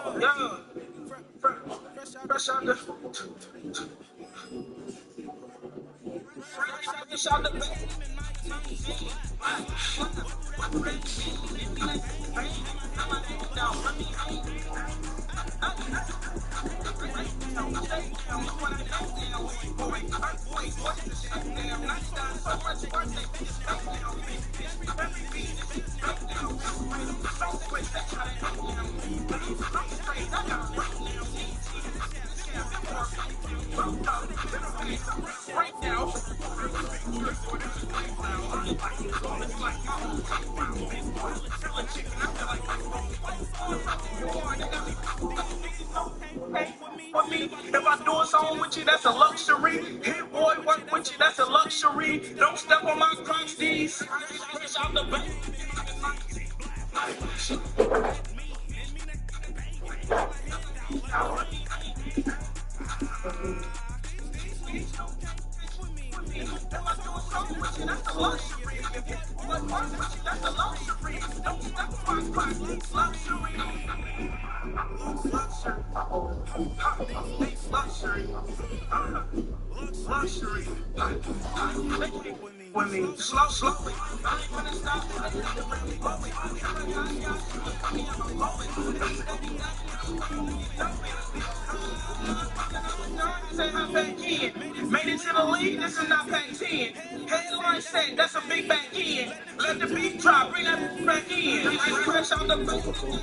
Speaker 8: fresh out the with me. If I do a song with you, that's a luxury. Hit boy work with you, that's a luxury. Don't step on my crocs, these. Fresh out the back. Luxury. With me, slowly. Made it to the league, this is not Pac-10. Headline set, that's a big back end. Let the beat drop, bring that back in. Fresh out the luxury.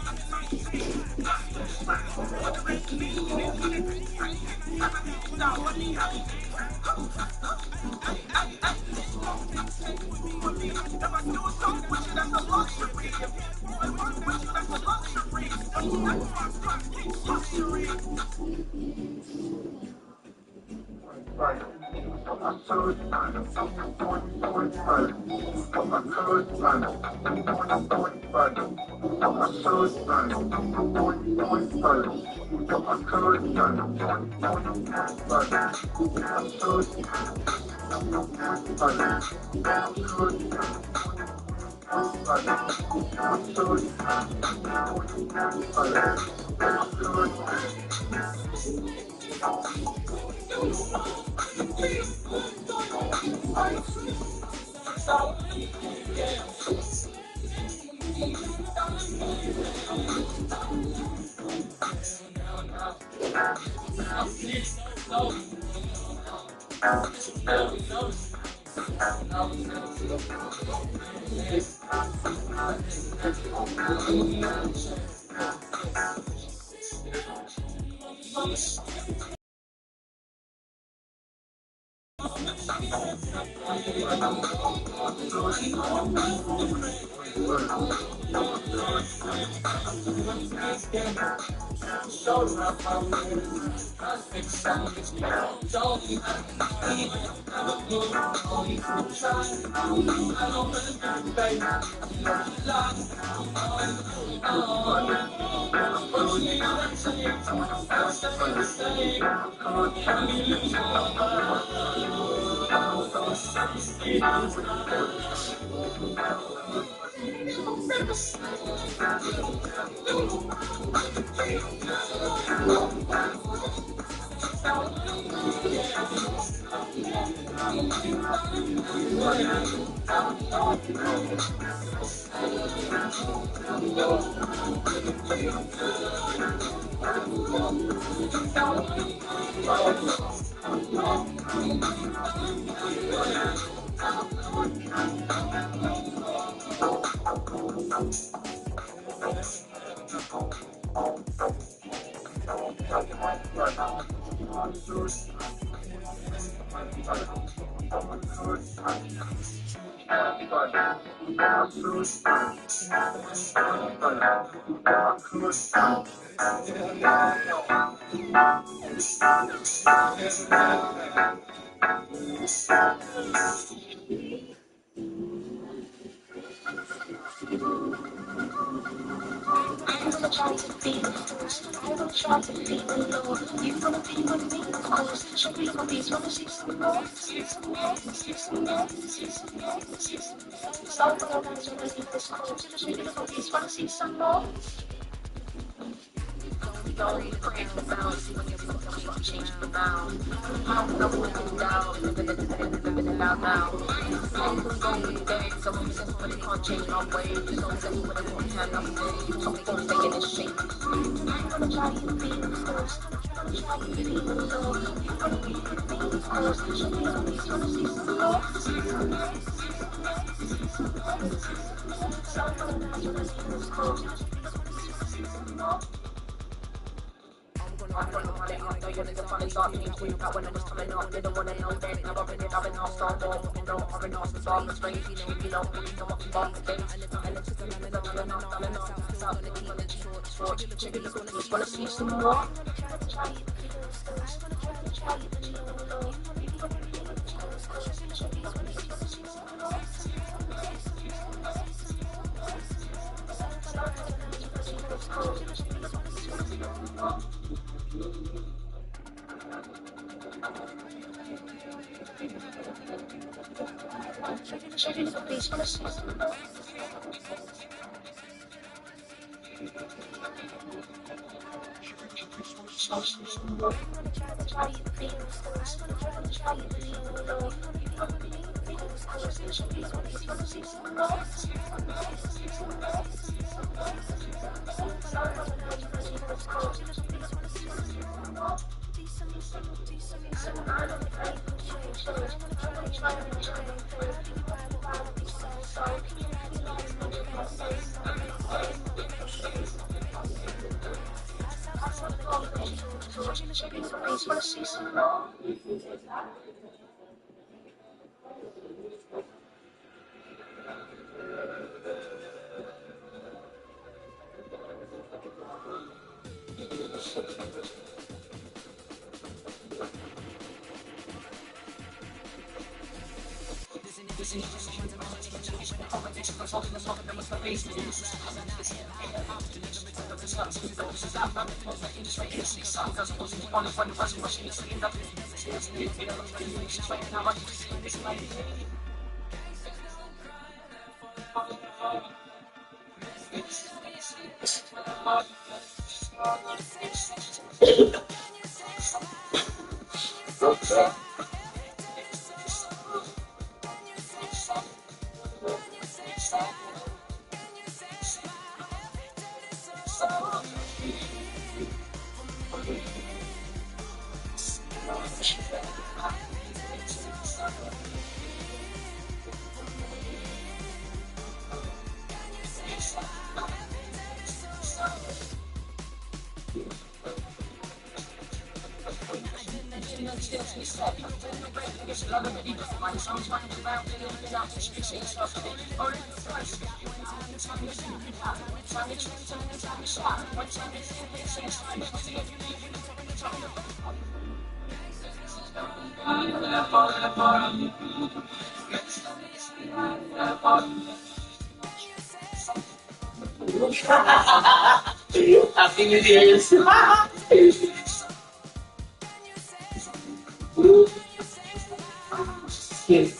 Speaker 4: Happy New Year's.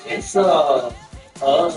Speaker 4: Eso. Oh.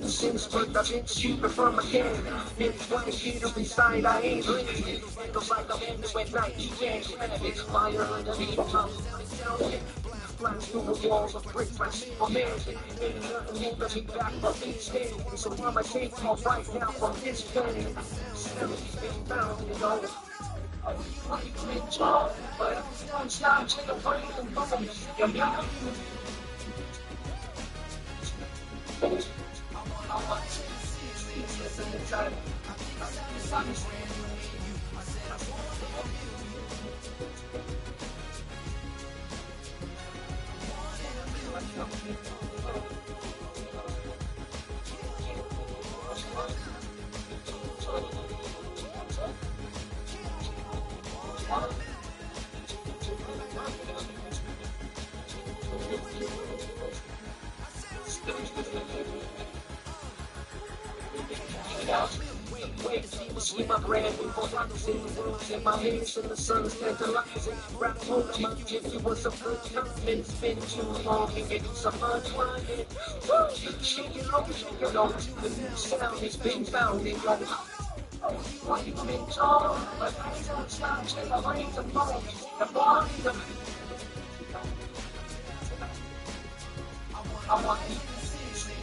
Speaker 8: Since birth I've been shooting from my can. It's one shooter inside, I ain't living. Feels like I'm in the night, you can't grab it. Fire underneath, I'm flash through the walls of bricks like Superman. Ain't nothing holding me back from each day. So I'ma take off right now from this thing. Been bound, you know. But I'm still stopped to the brain and bone. see my brand new horizon. The world's in my hands and the sun's tantalizing. Round home, my gypsy was a good time. It's been too long and getting some unwinding. Woo! Shake it on, the new sound has been found in your what you've been told, but I don't stop till the rain to fall. The body, I want you to see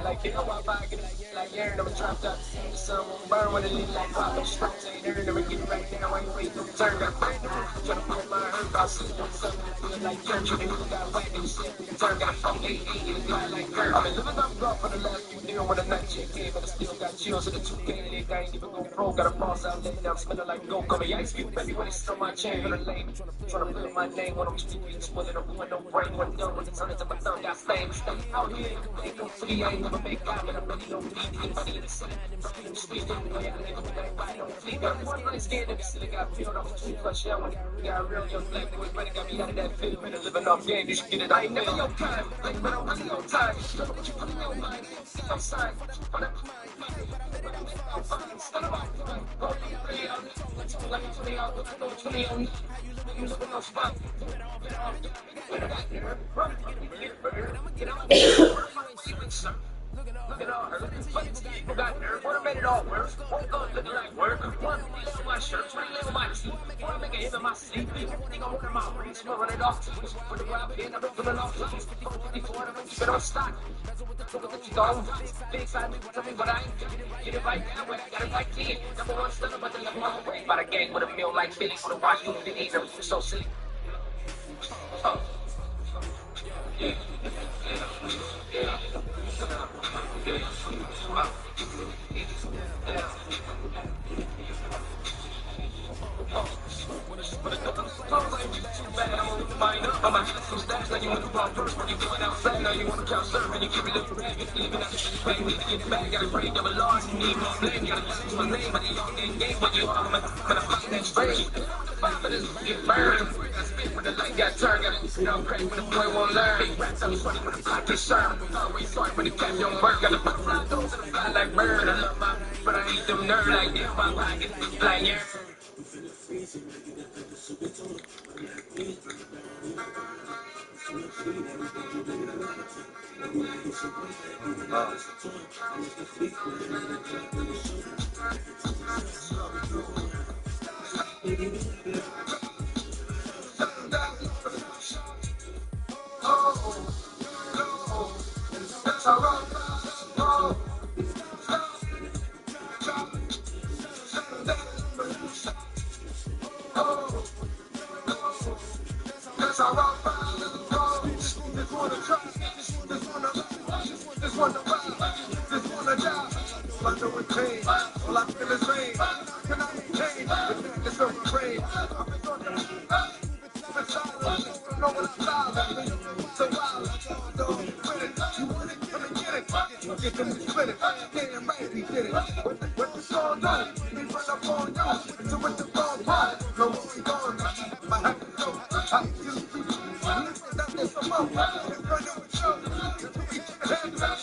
Speaker 8: like it, I'm back in like air, never dropped out. The sun won't burn when it leave like pop. I'm stripes ain't there, never get it right now. I ain't wait no turn. Got trying to pull my hurt. I see them something feel like church. You niggas got whacked and shit. Turn got a phone 8 and it got like Kurt. I've been living up golf for the last few years when the night chick came, but I still got chills in the 2K. And I ain't even go pro. Got a boss out there, now I'm smelling like gold. Come me ice cube, baby, when it's on my chain. On the lane, trying to build my name when I'm speaking. Swilling up with no brain, when done with the sun into my thumb. Got fame, stay out here. Ain't no free, I ain't never make out, but I'm really don't need anybody in the sun. I'm sweet, I'm way out there, but everybody don't flee. Got one night scared of me, still got peeled off the 2+ shell. Got real young black boy, ready, got me out of that field. Better living off game, you should get it. I ain't never your time, like, but I'm really on time. Look what you put in your mind, I'm signed. But I'm fine, stand up, go play out. Like 20 out, look at those 20 on me. You look at no spot. Look at all her. People got nerve. Wanna make it all worse. One gun looking like work. One lay on my shirt. 20 lay on my teeth. Wanna make a hit in my sleep. Everything on one of my rings. We'll run it off. Put the grab in. I'm feeling off. 54, 54. I'm gonna keep it on stock. Look at you go. Big side, tell me what I ain't doing. Get it right now. When I got it right here. Number one stunner, but the number one way. By the gang with a meal like Billy. With a watch, you can eat them. So silly. Oh. Yeah. Got turned, got crazy when the boy won't learn. Rats up funny when the block gets served. Always sorry when the cat don't work. Got the butterfly goes and the fly like bird. I love my, but I hate them nerds like this. My pocket like yeah. That's all right. All I know is pain. All I feel is rain. Can I maintain the madness of my brain? I've been on the silence. No one is silent. So wild. So with it. You want it? Come and get it. Get them to split it. Damn right we did it. What the song do? We run up on you. So what the song part? No more we gone. My happy soul. I used to. That's just a moment. It's running with you.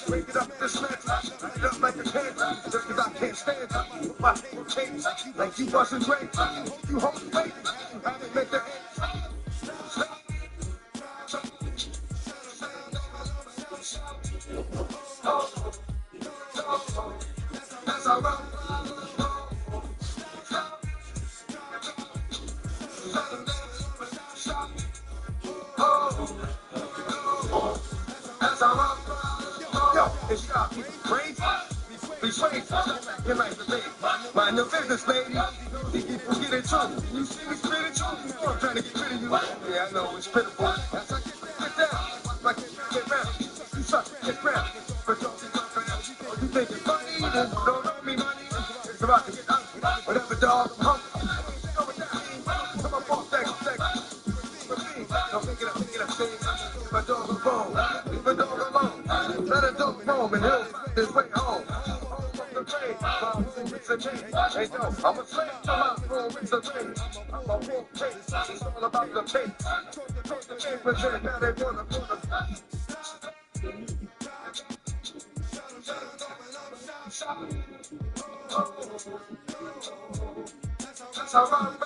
Speaker 8: Break it up this man. Light it up like a candle. Just cause I can't stand it. My people change. Like you wasn't great. You hold weight. I didn't make the that's all right. That's all right. Yo, it's y'all people crazy. Be crazy. You like the thing. Mind your business, lady. You people get it too. You see me spit it too. I'm trying to get rid of you. Yeah, I know it's pitiful. That's like get down. Like get round. You suck, get round. But don't think I'm round. Oh, you think it's funny? Don't know me, money. It's about to get out. Whatever, dog. I'm hungry. Go with that. Come up off that. I'm thinking of things. Leave my dog alone. Leave my dog alone. Let a dog roam and he'll find his way home. Home from the grave. It's a change. Hey, yo, I'm a slave to my home. It's a change. I'm a wolf chase. It's all about the chase. Talk the change, but then now they wanna put us. That's how I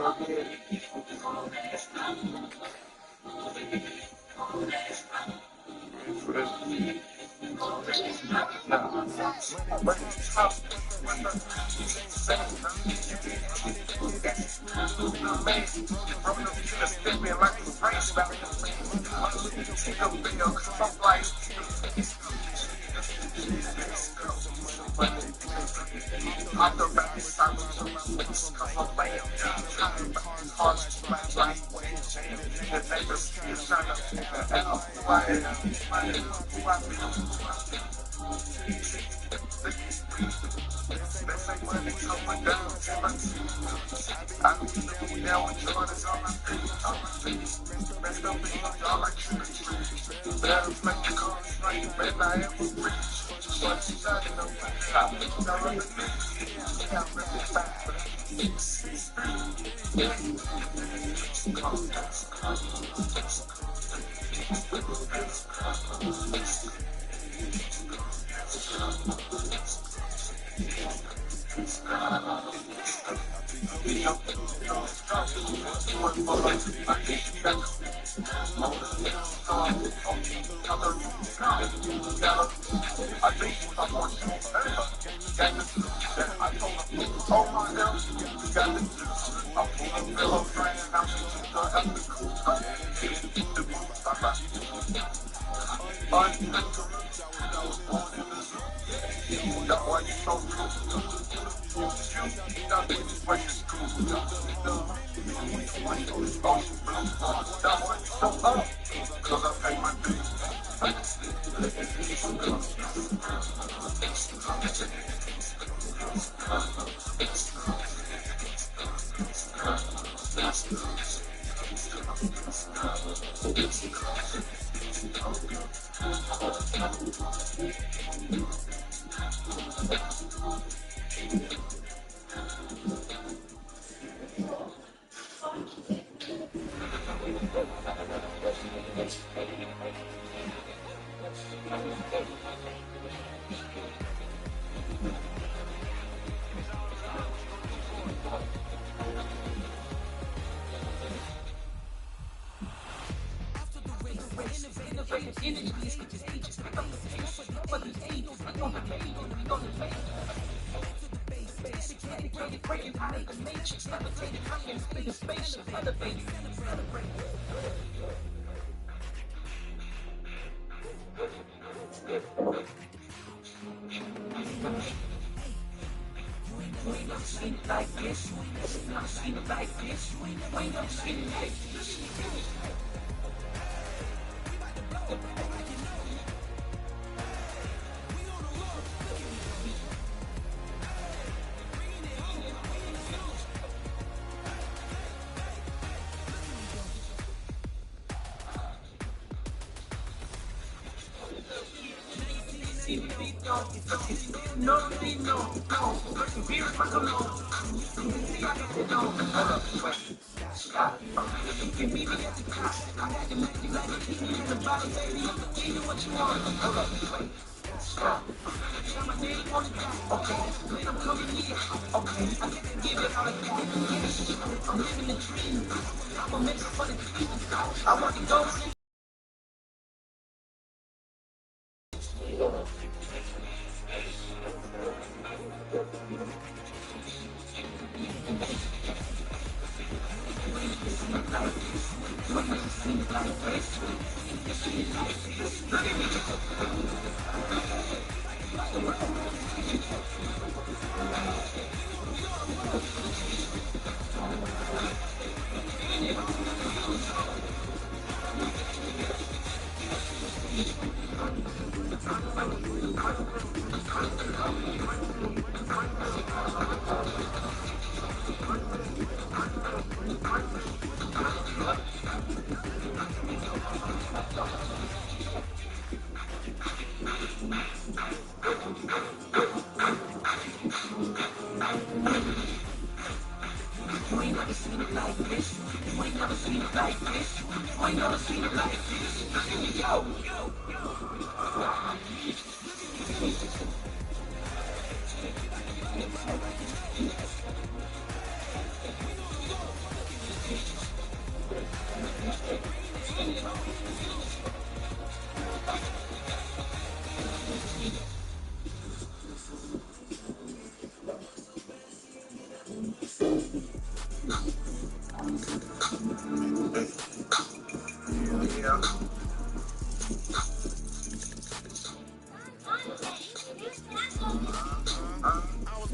Speaker 8: rock.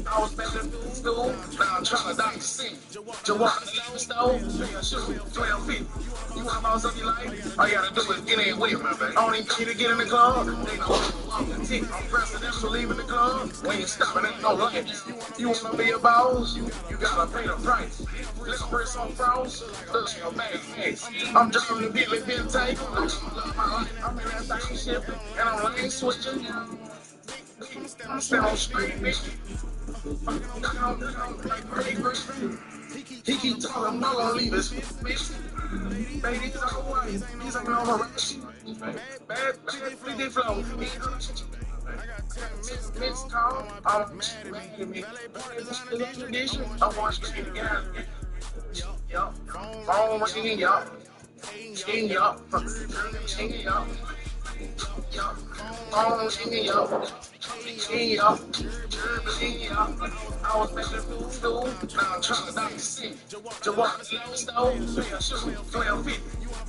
Speaker 8: I was back in school, now I'm trying to dodge the scene. Just walk the stove, shoot, 12 feet. You want about something you like? All you gotta do is get in with me. I don't even need to get in the club. They know I'm the tick. I'm presidential leaving the club. When you stop, it ain't no light. You wanna be a boss? You gotta pay the price. Let's press on froze. Look, your bad face. I'm driving the Bentley Bentayga. I'm in that thing shifting, and I'm lane switching. I'm still on straight, bitch. He keep talking, I'm gonna leave his bitch. Ladies are white, he's on my right. Bad bitch, flow. Miss call, I'm mad at me. I want straight together. Yup, phone ringing, yup. King, yup. King, yup. Yup, phone ringing, yup. King, yup. I was making school, now I'm trying to dodge the scene. Just walk the stove, shoot, 12 feet.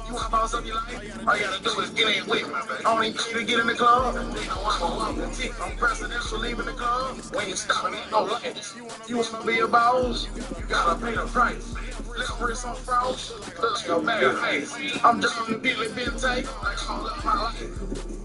Speaker 8: You want about something you like? All you gotta do is get in with me. I don't even need to get in the club. They know I'm a tick. I'm presidential leaving the club. When you stop, it ain't no light. You wanna be a boss? You gotta pay the price. Let's press on froze. Look, your bad face. I'm driving the Bentley Bentayga. Like I love my life.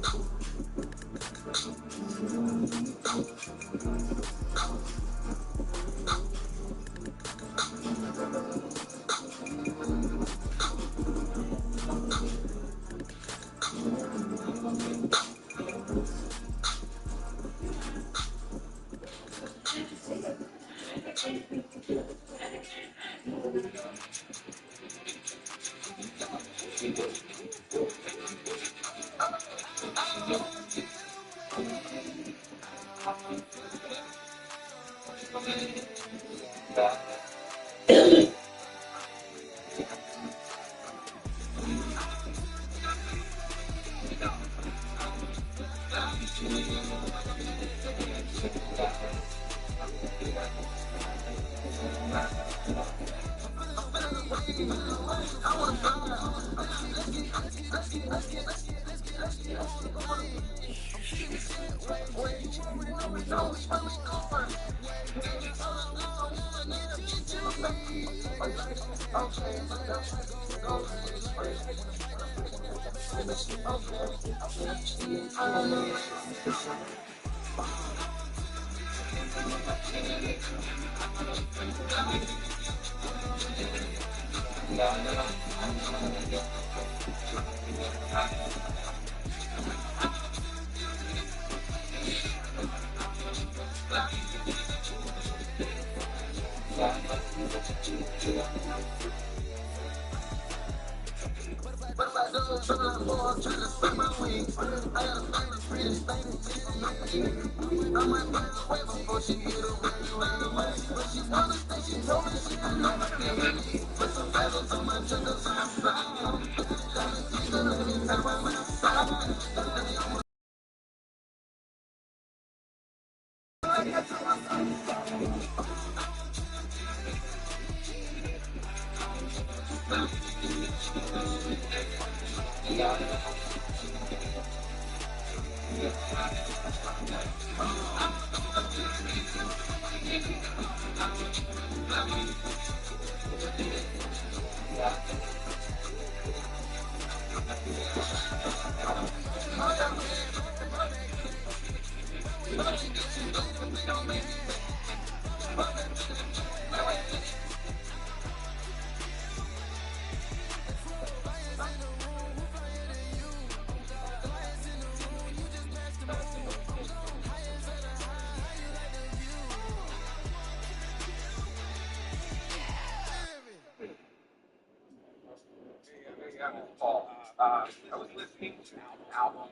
Speaker 8: I was listening to the album.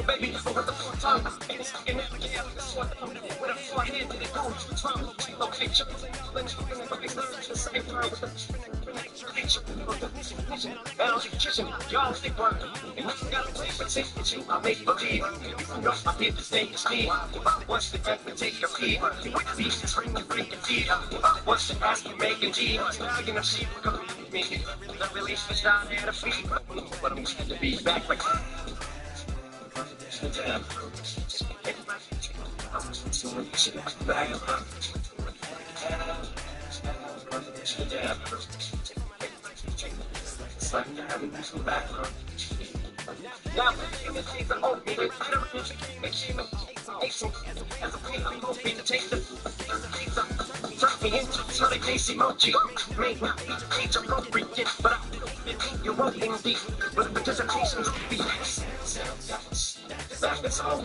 Speaker 8: Baby, over the four tongues, it's fucking every with a forehead to the gold tongue. Location, then it's fucking the same time with the kitchen, y'all think work. And I gotta play for teaching, I make believe. I get the same speed. What's the death to take your feet? With me, it's bring you freaking feet. What's the ask you make a G? Now you're gonna see what comes with me. The release is down at a feet. But I'm glad to be back like now, the old me, I don't as a way I'm hoping to take the turn me into a Casey Mochi. Make my age appropriate, but I you won't indeed. But participation will be that's all.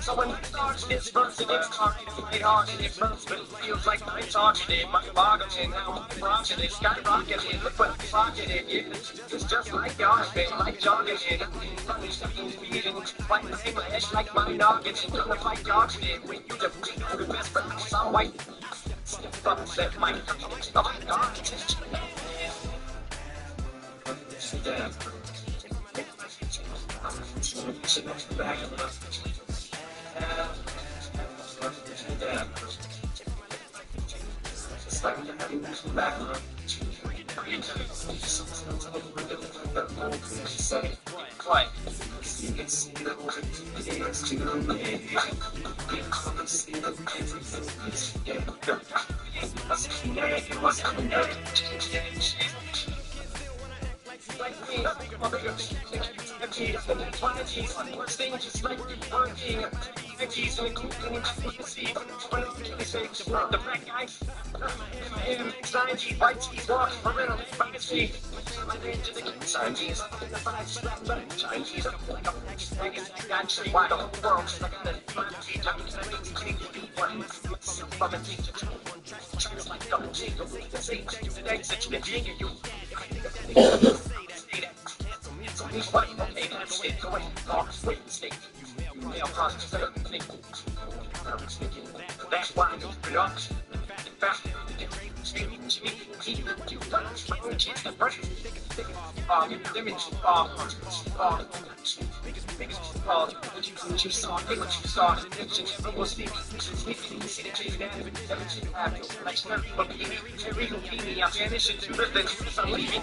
Speaker 8: So when it starts this verse, it gets light-hearted, it burns, but it feels like my targeted, my bargaining, now I'm rocking it, skyrocketing, look what I'm rocketing, yeah, it's just like yours, babe, like jogging it, running, speeding, fighting my edge like my noggin, gonna fight dogs it, when you just know the best, but I'm so white, step up, set my oh my god, damn. Right. You can see the dance to the way. You can't see the like me, G's, and that's why G's. Worst thing just like working. G's and including see when I'm really safe to work the black guys. Sign G's, white G's, walk around the 5G. My name to the sign G's, the 5 slap, sign G's, like a flag, I got you, why the whole world, I got a 5G, I'm going to take one, I'm a teacher, China's like double G, the say, the exit, the G, you. He's white, okay, that's it, go away, wait, mistake. Male process, that's why I don't relax. Fast, what you saw, what you saw, we'll see that you have like but every bikini, I finish it to the I'm leaving.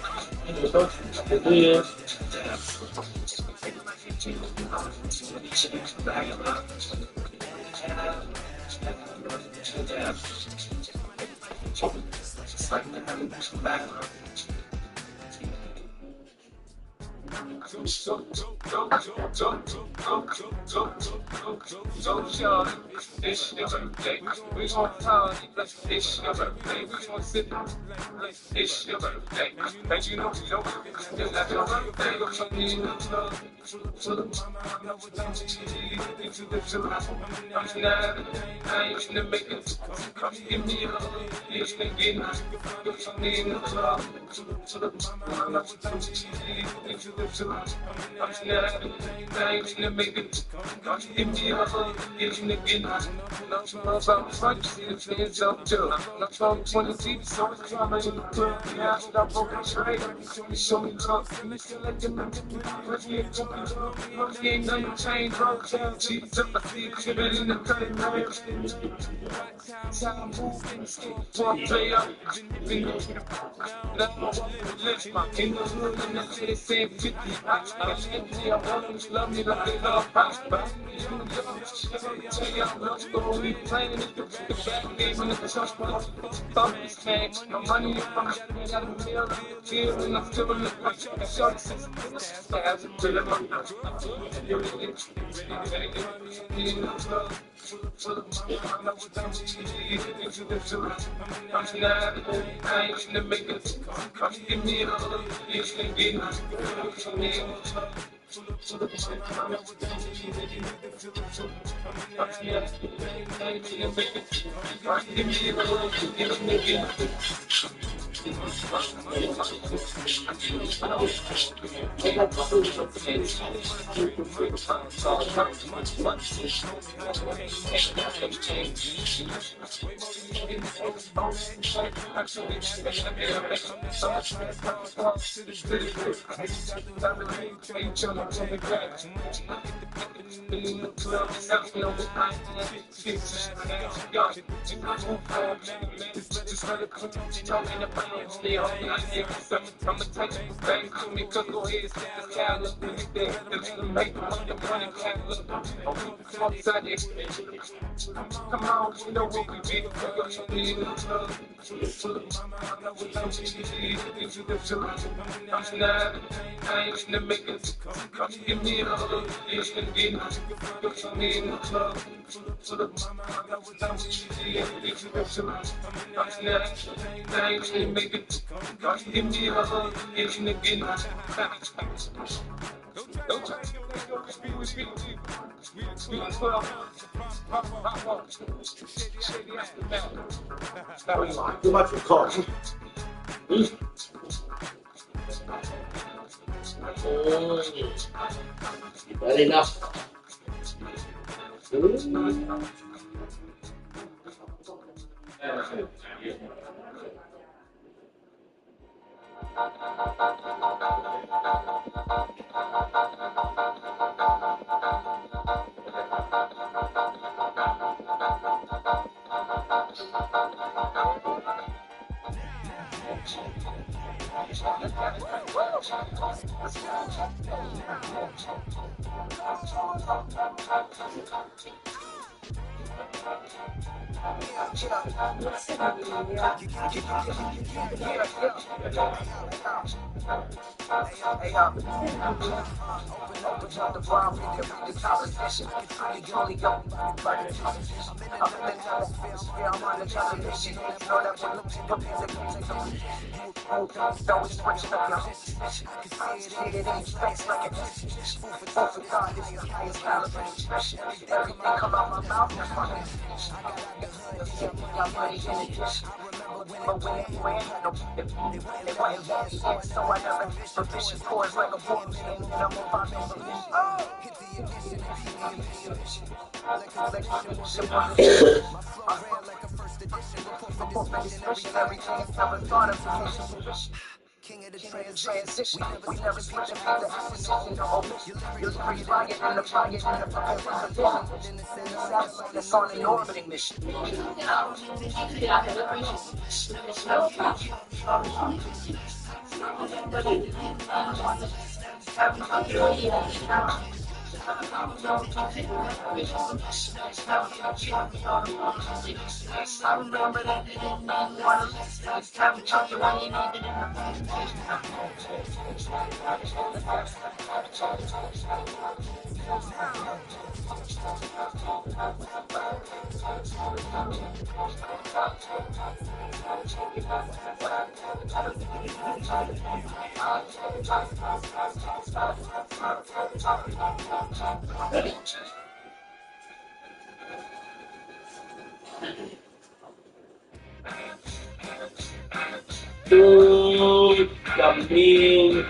Speaker 8: It's your birthday. We gon' party like it's your birthday. We gon' sit like it's your birthday. And you know, it's like your birthday. Come in the club. To the mama, I know what I'm eating. Into the July. I'm snapping. I ain't gonna make it. Come give me a hug. It's the getting. Come in the club. To the mama, I know what I'm eating. Into the July. I'm snapping. I ain't gonna make it. Come give me a hug. It's the getting. Not about fight, see the fans up too. Not about 20 deep, so it's drama in the club. Yeah, I broke the trade. Show me love. And they feel like they're not getting love. Yeah, he ain't nothing changed, bro. Cheese up, I see it in the cutting knife. That's how I move in the skate. One play up. Now I'm walking my in the hood, and I say it's 50. I want them to love me like they love Pops. But tell you, I'm not going to be playing it. The back game and the trust me. Fuck this man. No money if I'm out of the mill. Feel and I'm still in the I short since I have to tell them I'm not. I'm snapping, I ain't gonna make it. Come give me a hug, it's gonna get me. Come in, come on, you know what we did. I'm snapping, I ain't gonna make it. Come give me a hug, it's gonna get me. Come in the club, to the mama, I know what I'm eating. I'm snapping, I ain't gonna make it. Come give me a hug, it's gonna get me. Don't try to get with me. We 12.
Speaker 4: Too much for coffee. Well enough.
Speaker 8: Hey, open up the bar, we can read the conversation. I ain't only go by the television. I'm in another atmosphere, I'm on another mission. You know that we're looking for music, take a so it's switching up your whole position. I see it in space like an exhibition. Food for God is the highest caliber expression. Everything come out my mouth, that's my definition. I got money in addition. But when they ran, they wasn't happy yet, so I never had permission. Chords like a book, and I'm on my mission. Oh! Hit the ignition, my flow ran like a first edition. Before this everything I never thought of. King of the transition. We never switch up the acquisition. You're free flying in the fire in the fucking satellite that's on an orbiting mission. I remember that they didn't want to have a chunk of money.
Speaker 4: Dude, kambing.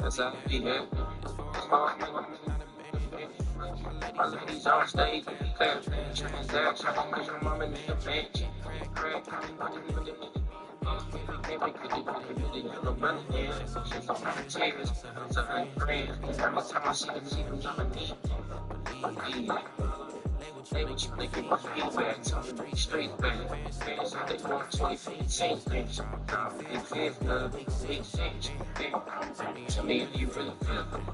Speaker 8: As I be here. My ladies on stage, clear transaction, cause your mama need a bitch. Maybe could you put it in the brother in? She's on my tears, so her friends. Every time I see them on my knee. They what you thinking about feedback, tell me straight back. Fans out they want 20 feet, same thing. Big fans, big things. Tell me if you really feel it.